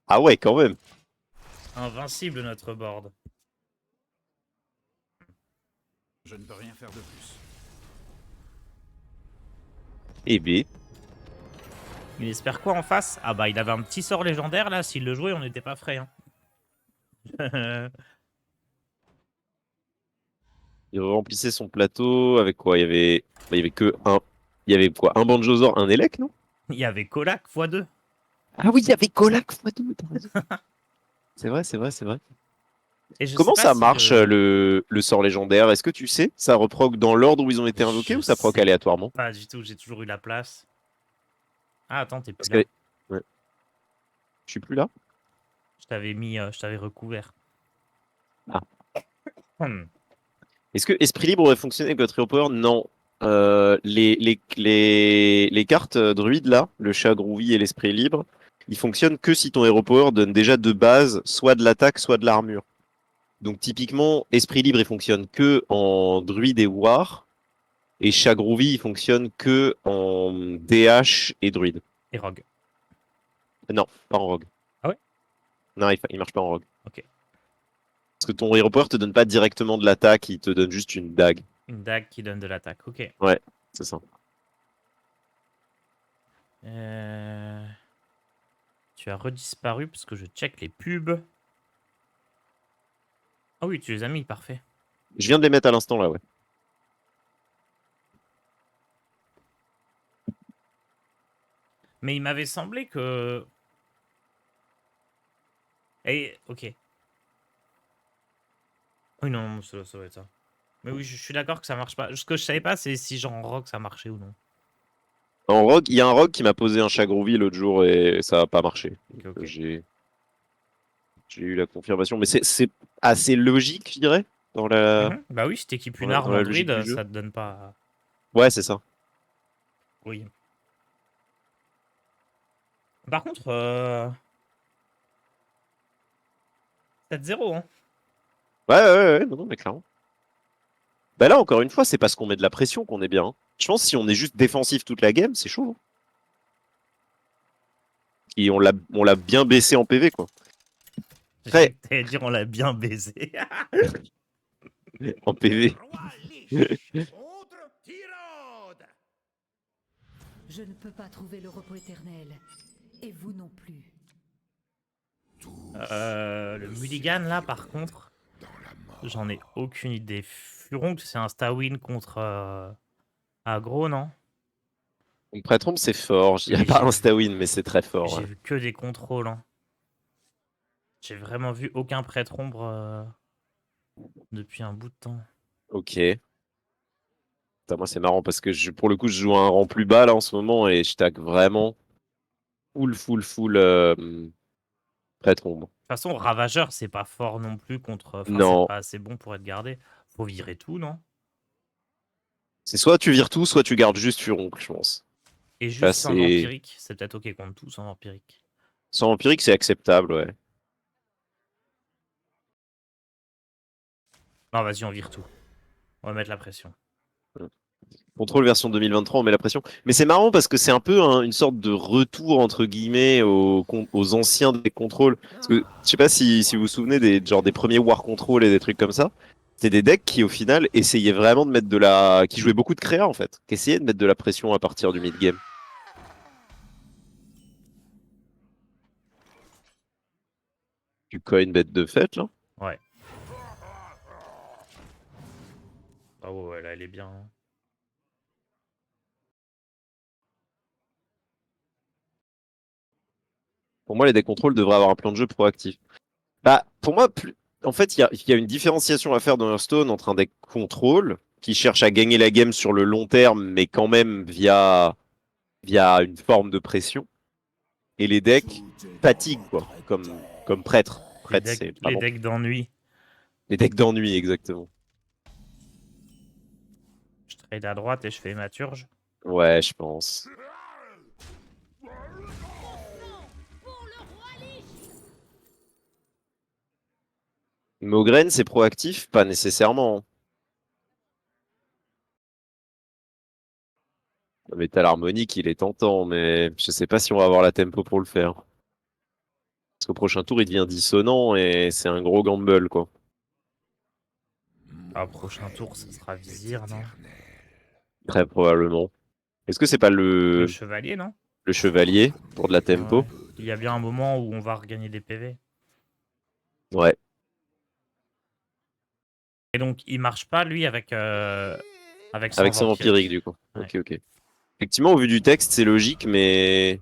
Ah ouais, quand même. Invincible, notre board. Je ne peux rien faire de plus. Et B. Il espère quoi en face? Ah bah, il avait un petit sort légendaire, là. S'il le jouait, on n'était pas frais. Hein. Il remplissait son plateau avec quoi? Il y avait que un. Il y avait quoi? Un Banjozor, un Elec, non? Il y avait Kolak x2. Ah oui, il y avait Kolak x2. C'est vrai, c'est vrai, c'est vrai. Et je Comment sais pas ça si marche le sort légendaire? Est-ce que tu sais? Ça reproc dans l'ordre où ils ont été invoqués Je ou ça proc sais aléatoirement? pas du tout, j'ai toujours eu la place. Ah, attends, t'es Parce plus là. que. Ouais. Je suis plus là? Je t'avais mis, je t'avais recouvert. Ah. Hmm. Est-ce que Esprit Libre aurait fonctionné avec votre Hero Power? Non. Les cartes druides là, le chat groovy et l'Esprit Libre, ils fonctionnent que si ton Hero Power donne déjà de base soit de l'attaque, soit de l'armure. Donc typiquement, Esprit Libre il fonctionne que en druide et war, et chat groovy il fonctionne que en DH et druide. Et Rogue. Non, pas en rogue. Ah ouais? Non, il marche pas en rogue. Ok. Parce que ton Hero Power te donne pas directement de l'attaque, il te donne juste une dague. Une dague qui donne de l'attaque. Ok. Ouais, c'est ça. Tu as redisparu parce que je check les pubs. Ah oui, tu les as mis, parfait. Je viens de les mettre à l'instant là, ouais. Mais il m'avait semblé que... Eh, ok. Oui, non, ça va être ça. Mais oui, je suis d'accord que ça marche pas. Ce que je savais pas, c'est si genre en rock ça marchait ou non. En rogue, il y a un rogue qui m'a posé un chat groovy l'autre jour et ça a pas marché. Ok, ok. J'ai eu la confirmation, mais c'est assez logique, je dirais, dans la, Bah oui, si t'équipes une dans arme la en logique du druide, jeu. ça te donne pas... Ouais, c'est ça. Oui. Par contre, 7-0, hein. Ouais, non, mais clairement. Bah là, encore une fois, c'est parce qu'on met de la pression qu'on est bien, hein. Je pense que si on est juste défensif toute la game, c'est chaud, hein. Et on l'a bien baissé en PV, quoi. J'ai Après, cru que t'allais dire on l'a bien baisé. en PV. Roi Lich contre Tyrande. Je ne peux pas trouver le repos éternel. Et vous non plus. Le mulligan, là, par contre, j'en ai aucune idée. Furonk, c'est un Stawin contre aggro, non? Mon prêtre c'est fort. Je dirais Mais pas j'ai un vu, Stawin, mais c'est très fort, j'ai ouais. vu que des contrôles, hein. J'ai vraiment vu aucun prêtre ombre depuis un bout de temps. Ok. Putain, moi, c'est marrant parce que pour le coup, je joue à un rang plus bas là en ce moment et je tag vraiment full prêtre ombre. De toute façon, Ravageur, c'est pas fort non plus contre. Enfin, c'est Non. pas assez bon pour être gardé. Faut virer tout, non? C'est soit tu vires tout, soit tu gardes juste Furoncle, je pense. Et Là, juste sans c'est. vampirique. C'est peut-être ok contre tout sans vampirique. Sans empirique, c'est acceptable, ouais. Non, vas-y, on vire tout. On va mettre la pression. Contrôle version 2023, on met la pression. Mais c'est marrant parce que c'est un peu une sorte de retour, entre guillemets, aux anciens des contrôles. Parce que je sais pas si vous vous souvenez des premiers War Control et des trucs comme ça. C'était des decks qui, au final, essayaient vraiment de mettre de la. Qui jouaient beaucoup de créa, en fait. Qui essayaient de mettre de la pression à partir du mid-game. Du coin bête de fête, là. Ouais. Ah ouais, là, elle est bien, hein. Pour moi, les decks contrôle devraient avoir un plan de jeu proactif. Bah, pour moi, en fait, il y a une différenciation à faire dans Hearthstone entre un deck contrôle qui cherche à gagner la game sur le long terme, mais quand même via une forme de pression, et les decks fatigue, quoi, comme prêtre. Prêtre, c'est Les vraiment decks d'ennui. les decks d'ennui, exactement. Je trade à droite et je fais maturge. Ouais, je pense. Pour le roi Lich. Mograine, c'est proactif? Pas nécessairement. Le métal harmonique, il est tentant, mais je sais pas si on va avoir la tempo pour le faire. Parce qu'au prochain tour, il devient dissonant et c'est un gros gamble, quoi. Ah, prochain tour, ça sera vizir, non? Très probablement. Est-ce que c'est pas Le le chevalier, non? chevalier pour de la tempo? Ouais. Il y a bien un moment où on va regagner des PV. Ouais. Et donc, il marche pas, lui, avec son Avec son vampirique, du coup. Ouais. Ok. Effectivement, au vu du texte, c'est logique, mais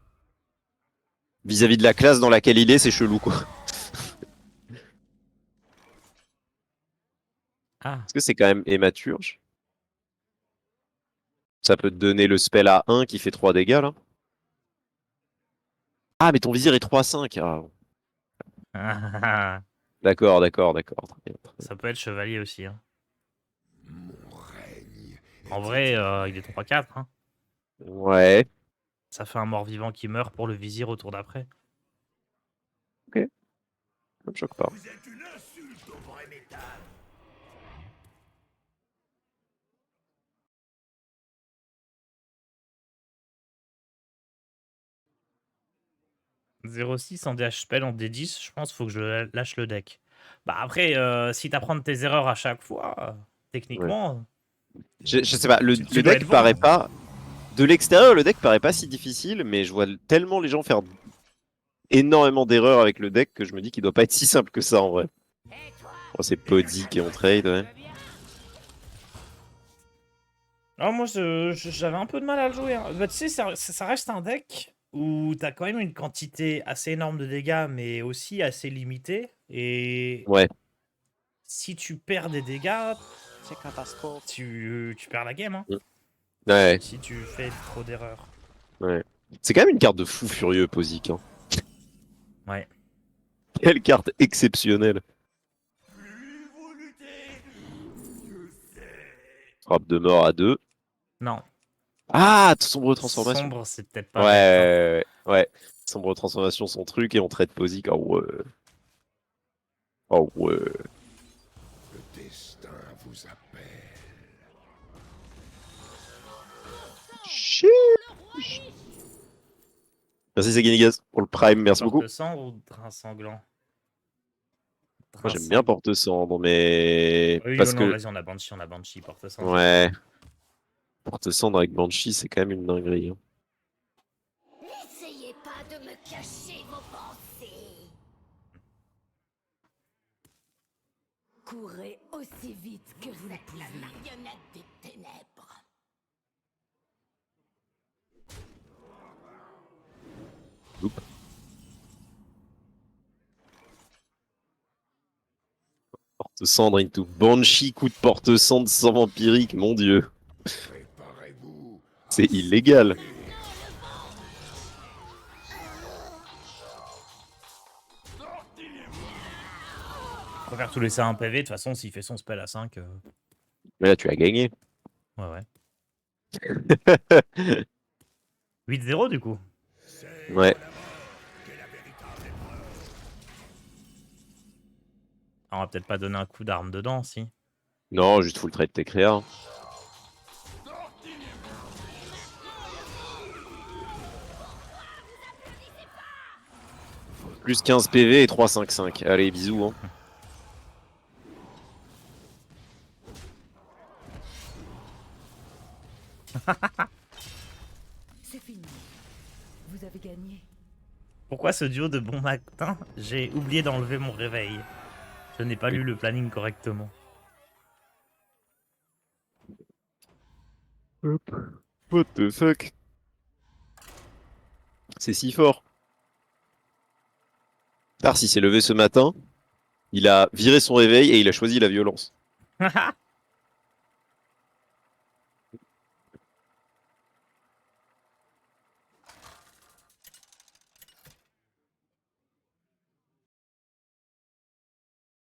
vis-à-vis de la classe dans laquelle il est, c'est chelou, quoi. Ah, Est-ce que c'est quand même hématurge? Ça peut te donner le spell à 1 qui fait 3 dégâts, là. Ah, mais ton vizir est 3-5. Ah. D'accord. Très bien. ça peut être chevalier aussi, hein. En vrai, il est 3-4, hein. Ouais. Ça fait un mort-vivant qui meurt pour le vizir au tour d'après. Ça me choque pas. Vous êtes une insulte au vrai métal. 0,6 en DH spell en D10, je pense qu'il faut que je lâche le deck. Bah après, si t'apprends de tes erreurs à chaque fois, Ouais. techniquement, Je sais pas, tu le dois être deck bon, paraît hein. pas De l'extérieur, le deck paraît pas si difficile, mais je vois tellement les gens faire énormément d'erreurs avec le deck que je me dis qu'il doit pas être si simple que ça en vrai. Oh, c'est Poddy qui est en trade, ouais. Ah, moi, j'avais un peu de mal à le jouer, hein. Bah, tu sais, ça reste un deck où t'as quand même une quantité assez énorme de dégâts, mais aussi assez limitée. Et Ouais. si tu perds des dégâts, C'est catastrophe. tu perds la game, hein, Ouais, si tu fais trop d'erreurs. ouais. C'est quand même une carte de fou furieux, Pozic, hein. Ouais. Quelle carte exceptionnelle. Frappe de mort à 2. Non. Ah, sombre transformation. Sombre, c'est peut-être Ouais, pas bête, hein. ouais, ouais, ouais. Sombre transformation, son truc, et on traite Pozic. Oh ouais. Oh ouais. Le destin vous appelle. Chiche. Merci Saginigas pour le prime, merci beaucoup. Porte-cendre ou train sanglant? Moi j'aime bien Porte-Cendre, mais Oui, parce non, non, que vas-y, on a Banshee, porte-cendre. ouais, Porte-Cendre avec Banshee, c'est quand même une dinguerie, hein. N'essayez pas de me cacher vos pensées. Courez aussi vite que vous le La pouvez. marionnette des ténèbres. Oups. Porte-Cendre into Banshee, coup de Porte-Cendre sans vampirique, mon dieu, Préparez-vous. c'est illégal. Je préfère tout laisser à un PV, de toute façon, s'il fait son spell à 5. Mais là tu as gagné. Ouais, ouais. 8-0 du coup. Ouais. Ah, on va peut-être pas donner un coup d'arme dedans, si. Non, juste full trade Tecrea. Plus 15 PV et 3-5-5. Allez, bisous, hein. C'est fini. Vous avez gagné. Pourquoi ce duo de bon matin? J'ai oublié d'enlever mon réveil. Je n'ai pas lu le planning correctement. What the fuck? C'est si fort. Tarsi s'est levé ce matin, il a viré son réveil et il a choisi la violence.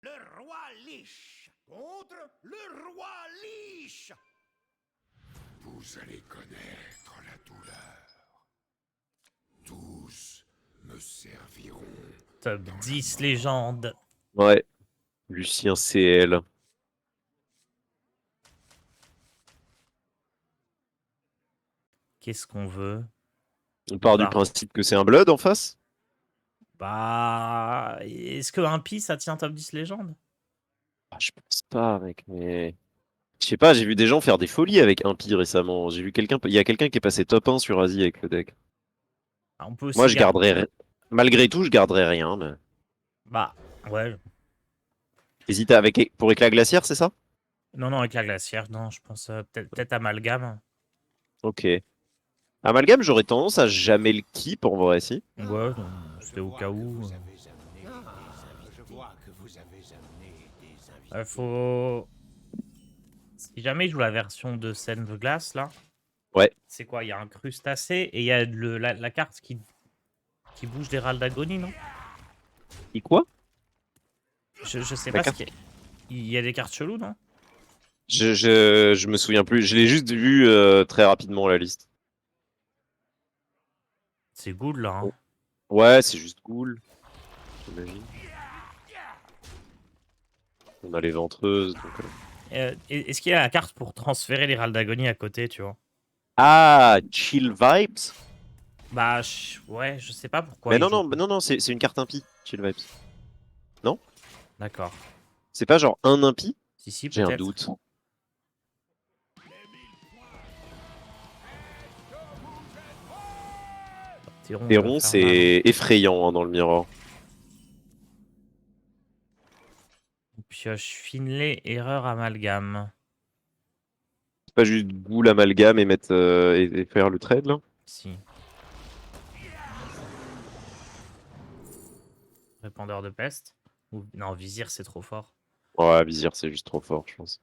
Le roi Lich contre le roi Lich. Vous allez connaître la douleur. Tous me serviront. Top 10 légende. Ouais. Lucien CL. Qu'est-ce qu'on veut? On part du Bah. principe que c'est un Blood en face? Bah. Est-ce que un Pi ça tient top 10 légende? Ah, je pense pas, mec, mais. Je sais pas, j'ai vu des gens faire des folies avec un Pi récemment. J'ai vu quelqu'un. Il y a quelqu'un qui est passé top 1 sur Asie avec le deck. Ah, on peut aussi Moi, je garderais. Malgré tout, je garderais rien, mais. Bah, ouais. Hésite avec. Pour éclat glaciaire, c'est ça? Non, non, avec la glacière, non, je pense peut-être amalgame. Ok. Amalgame, j'aurais tendance à jamais le keep en vrai, si. Ouais, non, c'était au cas où. Je vois que vous avez amené des invités. Faut. Si jamais il joue la version de scène de glace, là. Ouais. C'est quoi? Il y a un crustacé et il y a la carte qui bouge des râles d'agonie, non? Et quoi? Je sais La pas carte. ce qu'il y a. Il y a des cartes cheloues, non? Je me souviens plus. Je l'ai juste vu très rapidement la liste. C'est good, là. Hein. Ouais, c'est juste cool. J'imagine. On a les ventreuses. Donc, Est-ce qu'il y a la carte pour transférer les râles d'agonie à côté, tu vois? Ah, Chill Vibes? Bah, ouais, je sais pas pourquoi. Mais il non, joue non, pas. non, non, c'est une carte impie, Chill Vibes. Non? D'accord. C'est pas genre un impie? Si, J'ai un peut-être. doute. Théron, Théron, va faire mal, hein. c'est effrayant hein, dans le mirror. On pioche Finlay, erreur, amalgame. C'est pas juste Ghoul amalgame et mettre et faire le trade là? Si. Répandeur de peste. Non, Vizir, c'est trop fort. Ouais, Vizir, c'est juste trop fort, je pense.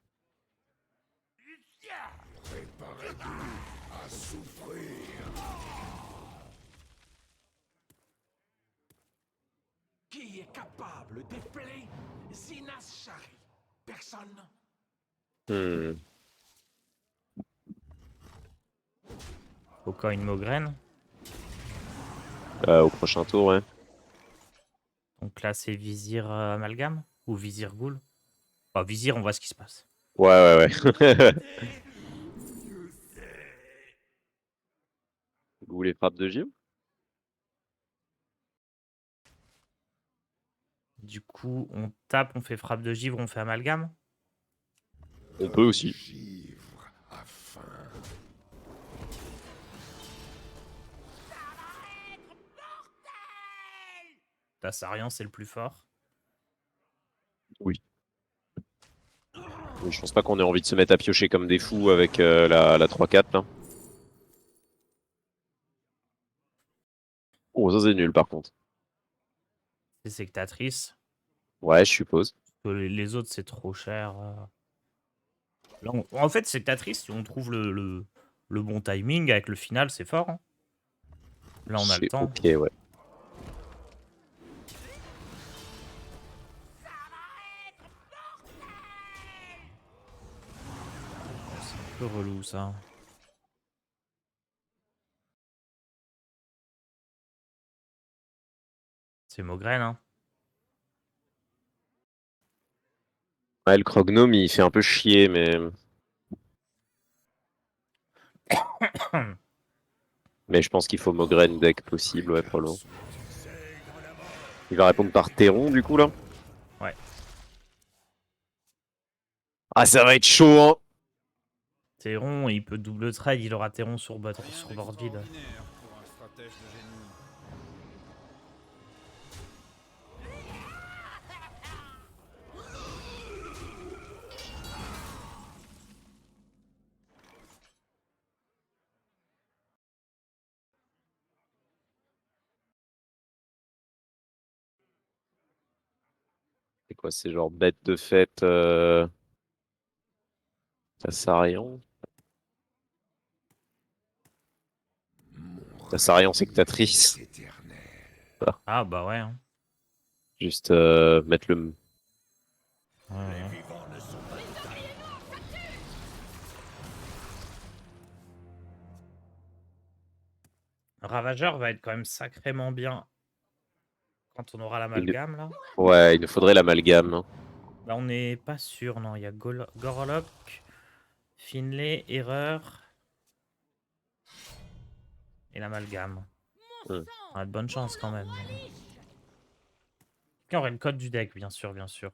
Qui est capable d'épeler Zinas Shari? Personne? Hmm. Aucun une Mograine. Au prochain tour, ouais. Donc là, c'est Vizir amalgame ou Vizir Ghoul. Enfin, Vizir, on voit ce qui se passe. Ouais, ouais, ouais. Ghoul et frappe de Givre? Du coup, on tape, on fait frappe de givre, on fait amalgame. On peut aussi. Tassarian, c'est le plus fort. Oui. Oui, je pense pas qu'on ait envie de se mettre à piocher comme des fous avec la 3-4 là. Oh, ça c'est nul par contre. C'est sectatrice. Ouais, je suppose. Les autres, c'est trop cher. Là, en fait, sectatrice, si on trouve le bon timing avec le final, c'est fort, hein. Là, on a le C'est temps. ok, ouais. C'est un peu relou, ça. C'est Mograine, hein. Ouais, le Crognome il fait un peu chier, mais je pense qu'il faut Mograine deck possible, ouais, probablement. Il va répondre par Théron du coup là. Ouais. Ah, ça va être chaud, hein. Théron, il peut double trade, il aura Théron sur board vide. Pour un stratège de génie. C'est quoi, c'est genre bête de fête Tassarian. Tassarian sectatrice. Ah, bah ouais, hein. Juste mettre le. Ouais, ouais. Ravageur va être quand même sacrément bien quand on aura l'amalgame, là. Ouais, il nous faudrait l'amalgame, hein. Bah, on n'est pas sûr, non. Il y a Gorlock, Finlay, Erreur et l'amalgame. Hmm. On a de bonnes chances quand même. On aurait le code du deck, bien sûr, bien sûr.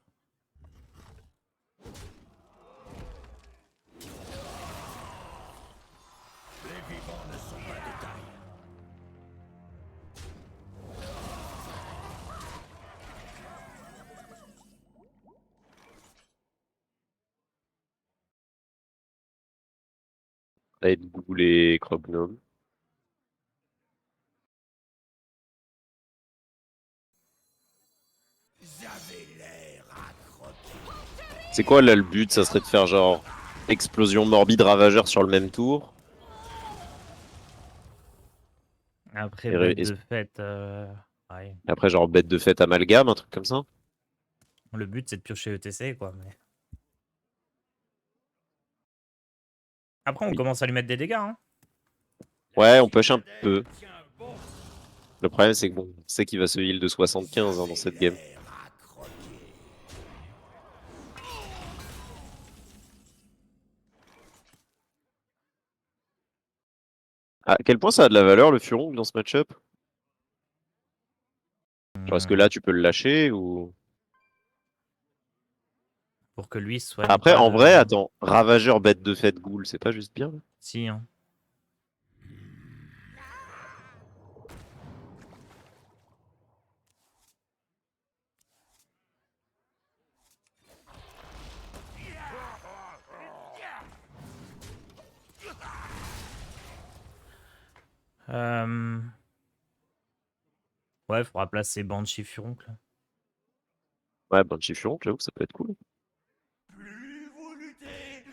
Là, il Ghoul et Crognome. C'est quoi là le but? Ça serait de faire genre explosion morbide ravageur sur le même tour. Après, Et, bête de fête. Ouais. et après genre bête de fête amalgame, un truc comme ça. Le but, c'est de piocher ETC, quoi. Mais... Après, on Oui. commence à lui mettre des dégâts, hein. Ouais, on push un peu. Le problème c'est que bon, on sait qu'il va se heal de 75 hein, dans cette game. À quel point ça a de la valeur le Furon dans ce match-up? Genre est-ce que là tu peux le lâcher ou... Pour que lui soigne Après pas en de... vrai, attends, Ravageur bête de fête Ghoul, c'est pas juste bien? Si, hein. Ouais, faudra placer Banshee Furoncle. Ouais, Banshee Furon, j'avoue que ça peut être cool. Plus vous luttez,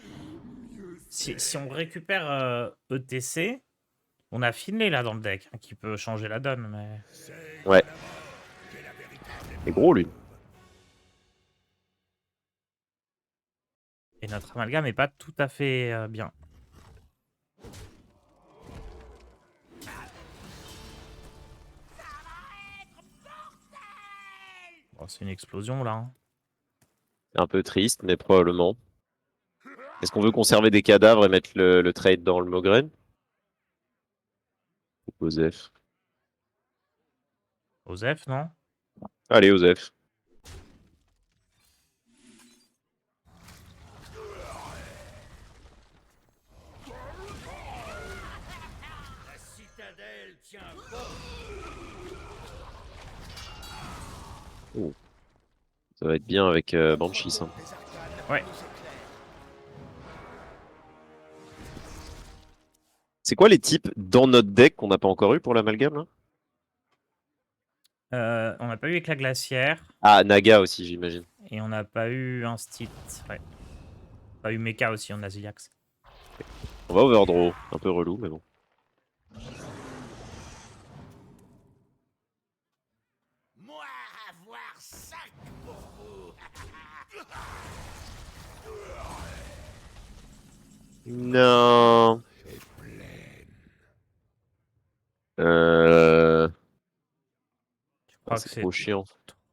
mieux Si on récupère ETC, on a Finlay là dans le deck, hein, qui peut changer la donne, mais... Ouais. C'est gros, lui. Et notre amalgame est pas tout à fait bien. Bon, c'est une explosion là. Hein. C'est un peu triste, mais probablement. Est-ce qu'on veut conserver des cadavres et mettre le trade dans le Mogren? Ou Osef? Osef, non? Allez, Osef. La citadelle tient bon. Ça va être bien avec Banshee, ça. Ouais. C'est quoi les types dans notre deck qu'on n'a pas encore eu pour l'amalgame, là? On n'a pas eu éclat glaciaire. Ah, Naga aussi, j'imagine. Et on n'a pas eu un Instit. Ouais. Pas eu Mecha aussi, on a Ziliax. On va overdraw. Un peu relou, mais bon. Moi avoir 5 pour vous. Non. Je crois que C'est c'est trop chiant.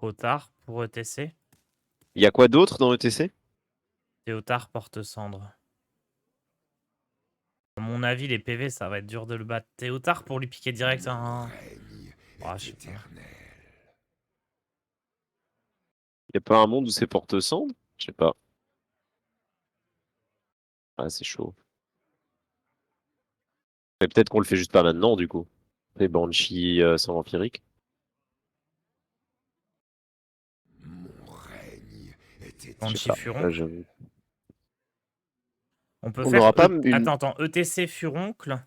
trop tard pour ETC. Il y a quoi d'autre dans ETC? Théotard porte-cendre. À mon avis, les PV, ça va être dur de le battre. Théotard pour lui piquer direct un... Oh, je sais pas. Il y a pas un monde où c'est porte-cendre? Je sais pas. Ah, c'est chaud. Mais peut-être qu'on le fait juste pas maintenant, du coup. Et Banshee sans vampirique. Mon règne était Banshee Là, Furon. j'avoue. On peut On faire... n'aura pas une... Attends, ETC Furoncle.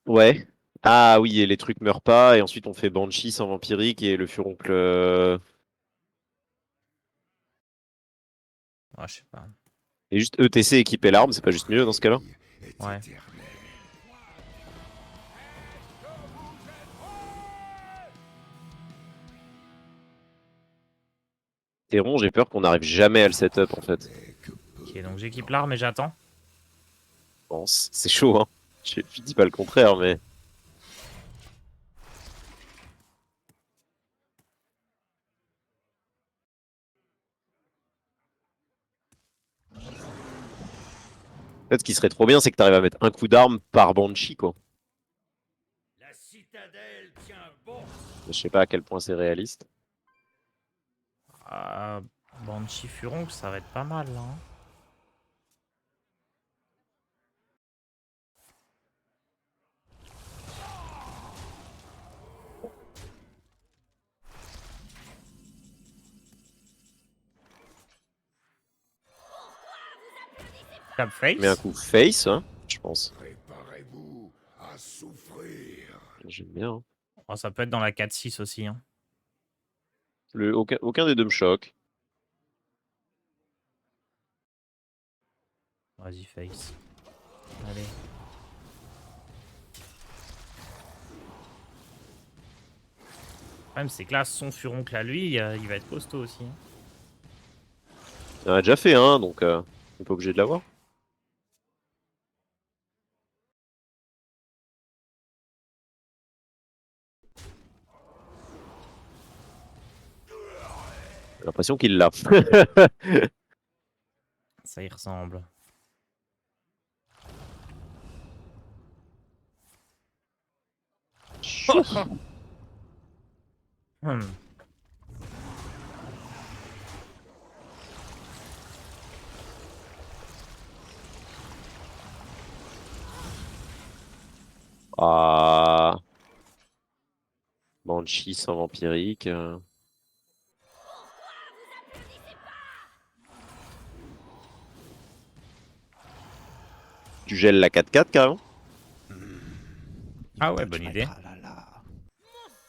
Ouais. Ah oui, et les trucs meurent pas, et ensuite on fait Banshee sans vampirique et le furoncle. Oh, je sais pas. Et juste ETC équiper l'arme, c'est pas juste mieux dans ce cas-là? Ouais. Théron, j'ai peur qu'on n'arrive jamais à le setup en fait. Ok, donc j'équipe l'arme et j'attends. Je pense. C'est chaud, hein. Je dis pas le contraire, mais. En fait, ce qui serait trop bien, c'est que t'arrives à mettre un coup d'arme par Banshee, quoi. La citadelle tient bon. Je sais pas à quel point c'est réaliste. Banshee Furoncle, ça va être pas mal là. Hein. Tap face. Mais un coup face, hein, je pense. Préparez-vous à souffrir. J'aime bien. Hein. Oh, ça peut être dans la 4-6 aussi. Hein. Aucun des deux me choque. Vas-y, face. Allez. Le problème, c'est que là, son Furoncle à lui, il va être costaud aussi. Hein. Il en a déjà fait un, donc on n'est pas obligé de l'avoir. J'ai l'impression qu'il l'a. Ça y ressemble. Hmm. Ah. Banshee sans vampirique. Tu gèles la 4-4 carrément? Ah ouais, bonne idée. Mon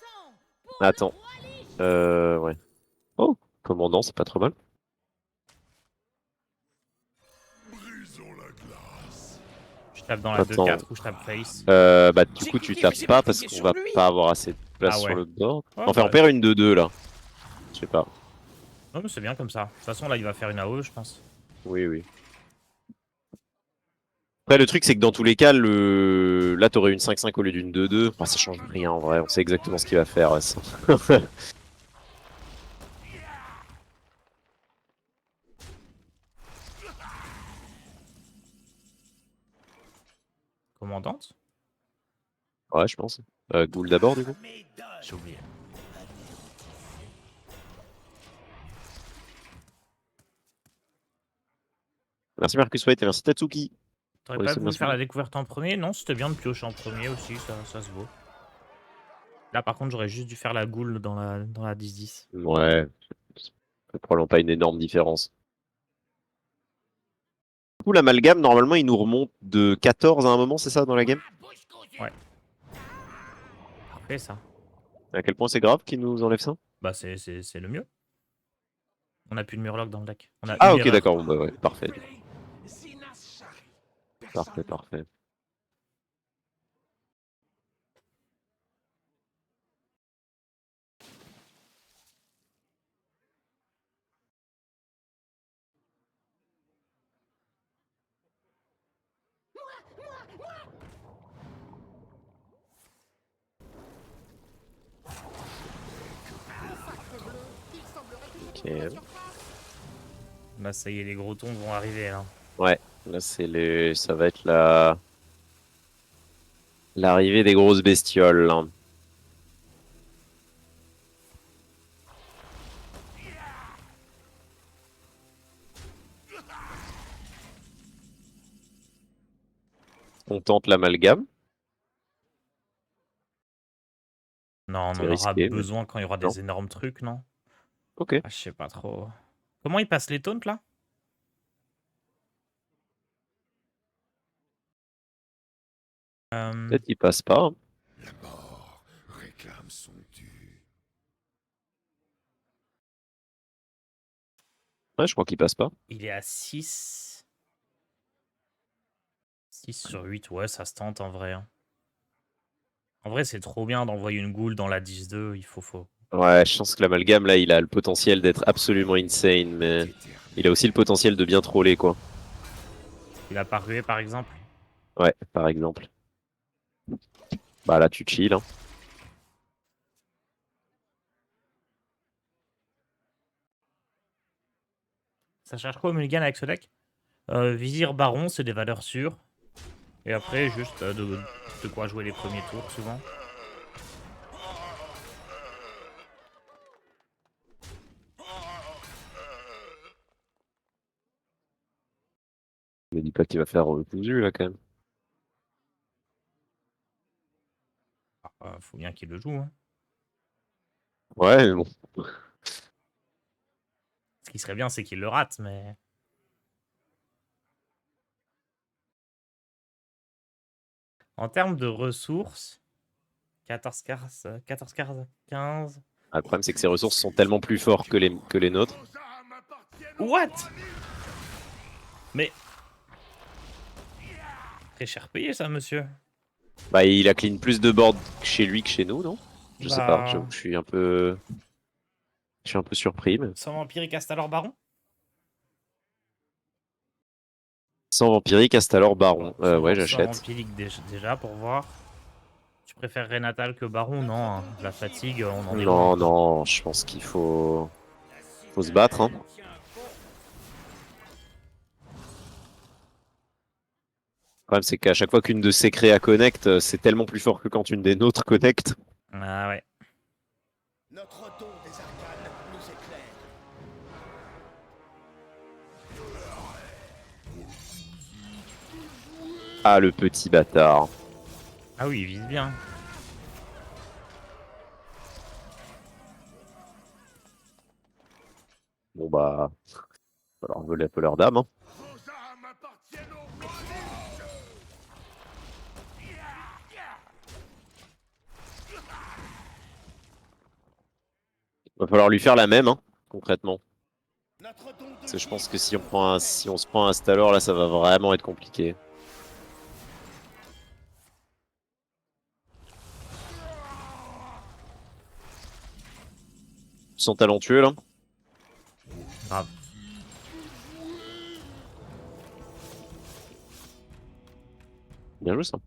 sang Attends. Ouais. Oh, commandant, c'est pas trop mal. Je tape dans la Attends. 2-4 ou je tape face. Bah du coup tu tapes pas parce qu'on va pas avoir assez de place Ah ouais. sur le board. Ouais, Enfin bah on perd une 2-2 là. Je sais pas. Non, mais c'est bien comme ça. De toute façon, là, il va faire une AOE, je pense. Oui, oui. Après le truc c'est que dans tous les cas, là t'aurais une 5-5 au lieu d'une 2-2. Enfin, ça change rien en vrai, on sait exactement ce qu'il va faire. Ça. Commandante. Ouais, je pense. Ghoul d'abord du coup. J'ai oublié. Merci Marcus White et merci Tatsuki. T'aurais pour les pas subs, voulu merci faire la beaucoup. découverte en premier? Non, c'était bien de piocher en premier aussi, ça se vaut. Là, par contre, j'aurais juste dû faire la goule dans la 10-10. Ouais, c'est probablement pas une énorme différence. Du coup, l'amalgame, normalement, il nous remonte de 14 à un moment, c'est ça, dans la game? Ouais. Parfait, ça. À quel point c'est grave qu'il nous enlève ça? Bah, c'est le mieux. On a plus de murloc dans le deck. On a Ah, une ok, erreur. d'accord, bon, bah ouais, parfait. Zinas Shari. Parfait, Personne parfait. Ok. Bah, ça y est, les gros tons vont arriver, là. Ouais, là, ça va être l'arrivée des grosses bestioles, là. On tente l'amalgame. Non, on C'est en aura risqué, mais besoin quand il y aura non. des énormes trucs, non? Ok. Ah, je sais pas trop. Comment il passe les taunts, là? Peut-être qu'il passe pas, hein. La mort réclame son dû. Ouais, je crois qu'il passe pas. Il est à 6. 6 sur 8, ouais, ça se tente en vrai, hein. En vrai, c'est trop bien d'envoyer une goule dans la 10-2, il faut. Ouais, je pense que l'amalgame, là, il a le potentiel d'être absolument insane, mais il a aussi le potentiel de bien troller, quoi. Il a pas rué, par exemple. Ouais, par exemple. Bah là, tu chill, hein. Ça cherche quoi, Mulligan, avec ce deck? Vizir, Baron, c'est des valeurs sûres. Et après, juste de quoi jouer les premiers tours, souvent. Je me dis pas qu'il va faire cousu, là, quand même. Faut bien qu'il le joue, hein. Ouais, mais bon. Ce qui serait bien, c'est qu'il le rate, mais... En termes de ressources, 14 cartes, 14 cartes, 15... Ah, le problème, c'est que ses ressources sont tellement plus fortes que les nôtres. What? Mais... Très cher payé, ça, monsieur. Bah, il a clean plus de board chez lui que chez nous, non? Je sais pas, j'avoue Bah... que je suis un peu... Je suis un peu surpris, mais... Sans Vampire, il caste alors Baron? Sans Vampirique, Astalor, Baron. Ouais, Sans j'achète. Vampirique déjà, pour voir. Tu préfères Renatal que Baron? Non, hein. La fatigue, on en est loin. Non, non, je pense qu'il faut se battre, hein. Le problème, c'est qu'à chaque fois qu'une de ces créas connecte, c'est tellement plus fort que quand une des nôtres connecte. Ah ouais. Notre don des arcanes nous éclaire. Ah, le petit bâtard. Ah oui, il vise bien. Bon bah, va leur voler un peu leur dame, hein. Vos âmes appartiennent au prodige. Va falloir lui faire la même, hein, concrètement. Parce que je pense que si on se prend un Stalor, là, ça va vraiment être compliqué. Ils sont talentueux, là. Grave. Bien joué, ça.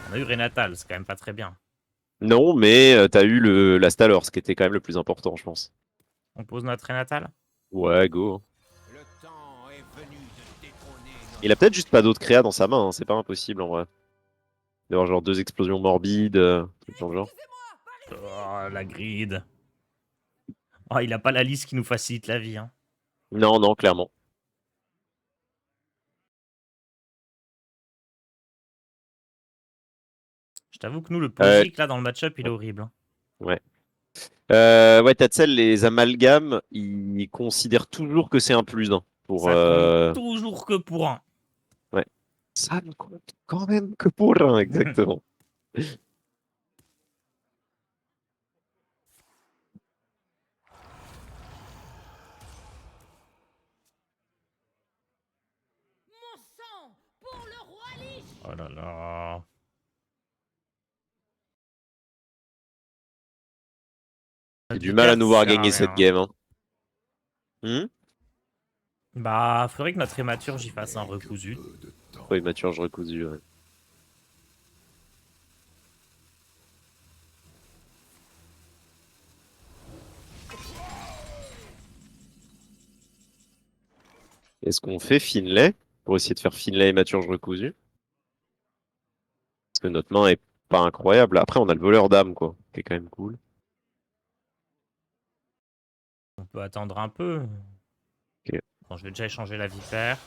On a eu Renatal, c'est quand même pas très bien. Non, mais t'as eu la Stalor, ce qui était quand même le plus important, je pense. On pose notre Renatal. Ouais, go. Le temps est venu de détrôner Il a peut-être juste pas d'autres créas dans sa main, hein, c'est pas impossible en vrai. D'avoir genre 2 explosions morbides, truc dans le genre. Oh, la grid. Oh, il a pas la liste qui nous facilite la vie. Hein. Non, non, clairement. Je t'avoue que nous, le Euh, Posic, là, dans le match-up, il est horrible. Hein. ouais. Ouais, Tatzel, les amalgames, ils considèrent toujours que c'est un plus 1 pour. Ça compte toujours que pour un. Ouais. Ça ne compte quand même que pour un, exactement. Mon sang pour le roi Lich. Oh là là. J'ai du Notre mal à carte nous voir sert à gagner cette rien. game. Hein. Hmm. Bah, faudrait que notre hématurge y fasse un recousu. Oui, Mathieu, je recousu. Ouais. Est-ce qu'on fait Finlay pour essayer de faire Finlay et Maturge recousu? Parce que notre main est pas incroyable. Après, on a le voleur d'âme, quoi, qui est quand même cool. On peut attendre un peu. Ok. Bon, je vais déjà échanger la vipère.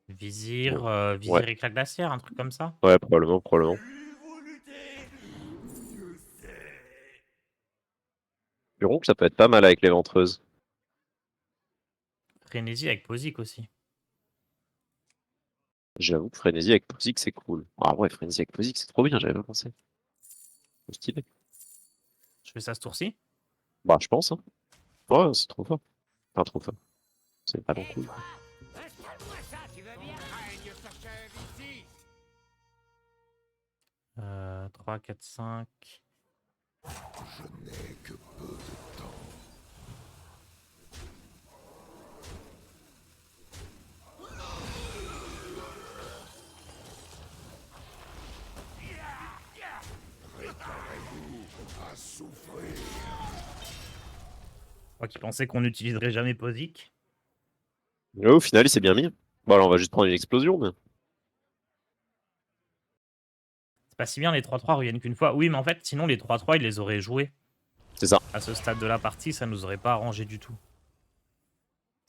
Vizir, Bon. Ouais, Vizir éclat glaciaire, un truc comme ça. ouais, probablement, probablement. Jurons que ça peut être pas mal avec les ventreuses. Frénésie avec Posic aussi. J'avoue que Frénésie avec Posic, c'est cool. Ah ouais, Frénésie avec Posic, c'est trop bien, j'avais pas pensé. C'est stylé. Je fais ça ce tour-ci. Bah, je pense, hein. Ouais, c'est trop fort. Enfin, trop fort. C'est vraiment cool. Installe-moi ça, tu veux bien? Règne s'achève ici. 3, 4, 5. Moi qui pensais qu'on n'utiliserait jamais Posic. Ouais, au final, il s'est bien mis. Bon, alors, on va juste prendre une explosion, mais. C'est pas si bien les 3-3 reviennent qu'une fois. Oui, mais en fait, sinon les 3-3, il les aurait joués. C'est ça. À ce stade de la partie, ça nous aurait pas arrangé du tout.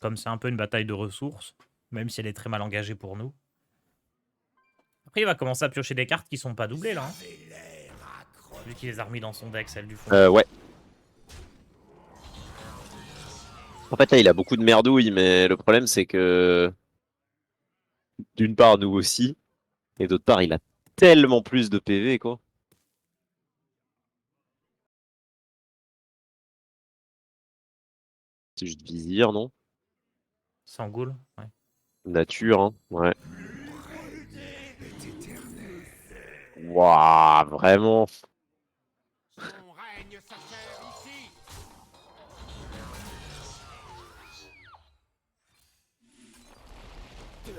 Comme c'est un peu une bataille de ressources, même si elle est très mal engagée pour nous. Après, il va commencer à piocher des cartes qui sont pas doublées là. Hein. Vu qu'il les a remis dans son deck, celle du fond. Ouais. En fait, là, il a beaucoup de merdouilles, mais le problème, c'est que. D'une part, nous aussi. Et d'autre part, il a tellement plus de PV, quoi. C'est juste vizir, non? Sans goal. Ouais. Nature, hein. Ouais. Waouh, vraiment. Son règne s'achève ici. Je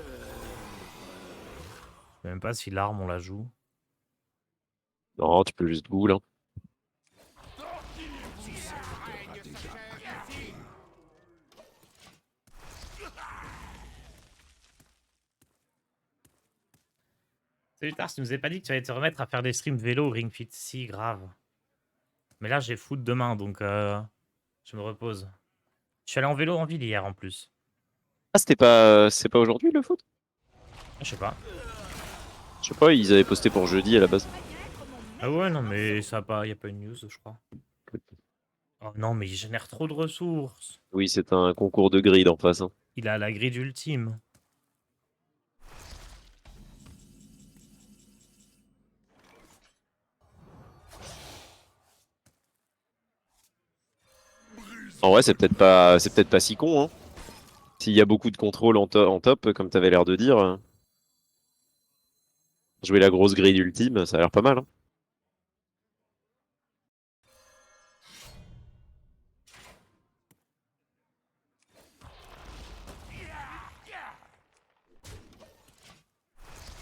sais même pas si l'arme on la joue. Non, tu peux juste ghoul, hein. Règne s'achève ici. Salut Tars, tu nous avais pas dit que tu allais te remettre à faire des streams vélo au Ring Fit. Si, grave. Mais là, j'ai foot demain, donc je me repose. Je suis allé en vélo en ville hier en plus. Ah, c'était pas. C'est pas aujourd'hui le foot? Ah, je sais pas. Je sais pas, ils avaient posté pour jeudi à la base. Ah ouais, non, mais ça a pas, y a pas une news, je crois. Oh non, mais il génère trop de ressources. Oui, c'est un concours de grid en face, hein. Il a la grille ultime. En vrai, c'est peut-être pas si con, hein. S'il y a beaucoup de contrôle en top, comme t'avais l'air de dire, jouer la grosse grille ultime, ça a l'air pas mal, hein.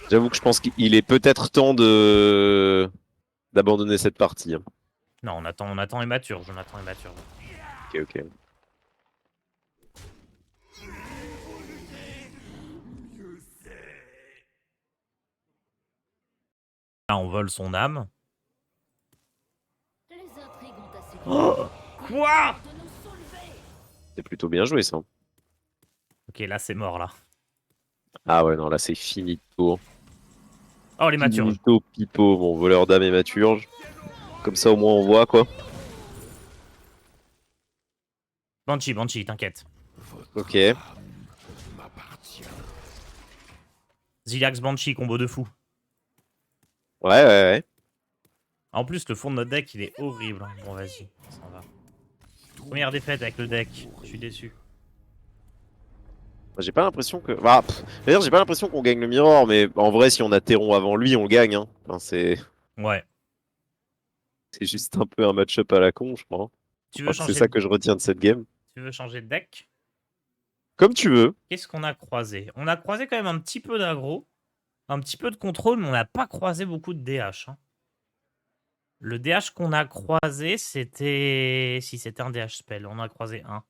J'avoue que je pense qu'il est peut-être temps de d'abandonner cette partie, hein. Non, on attend Immaturge, on attend Immaturge. Ok, ok. Là, on vole son âme. Les intrigues ont assez Quoi? de nous soulever. C'est plutôt bien joué, ça. Ok, là, c'est mort, là. Ah ouais, non, là, c'est finito. Oh, les Maturges. Finito, pipo, bon, voleur d'âme et maturge. Comme ça, au moins, on voit, quoi. Banshee, t'inquiète. Ok. Ouais, Zilax Banshee, combo de fou. ouais, ouais. En plus, le fond de notre deck, il est horrible. Hein. Bon, vas-y, on s'en va. Première défaite avec le deck. Je suis déçu. J'ai pas l'impression que... Bah, d'ailleurs, j'ai pas l'impression qu'on gagne le Mirror, mais en vrai, si on a Terron avant lui, on le gagne, hein. Enfin, Ouais. c'est juste un peu un match-up à la con, je crois. Tu Je veux crois que c'est changer ça de... que je retiens de cette game. Tu veux changer de deck? Comme tu veux. Qu'est-ce qu'on a croisé? On a croisé quand même un petit peu d'aggro. Un petit peu de contrôle, mais on n'a pas croisé beaucoup de DH. Hein. Le DH qu'on a croisé, c'était... Si, c'était un DH spell. On a croisé un.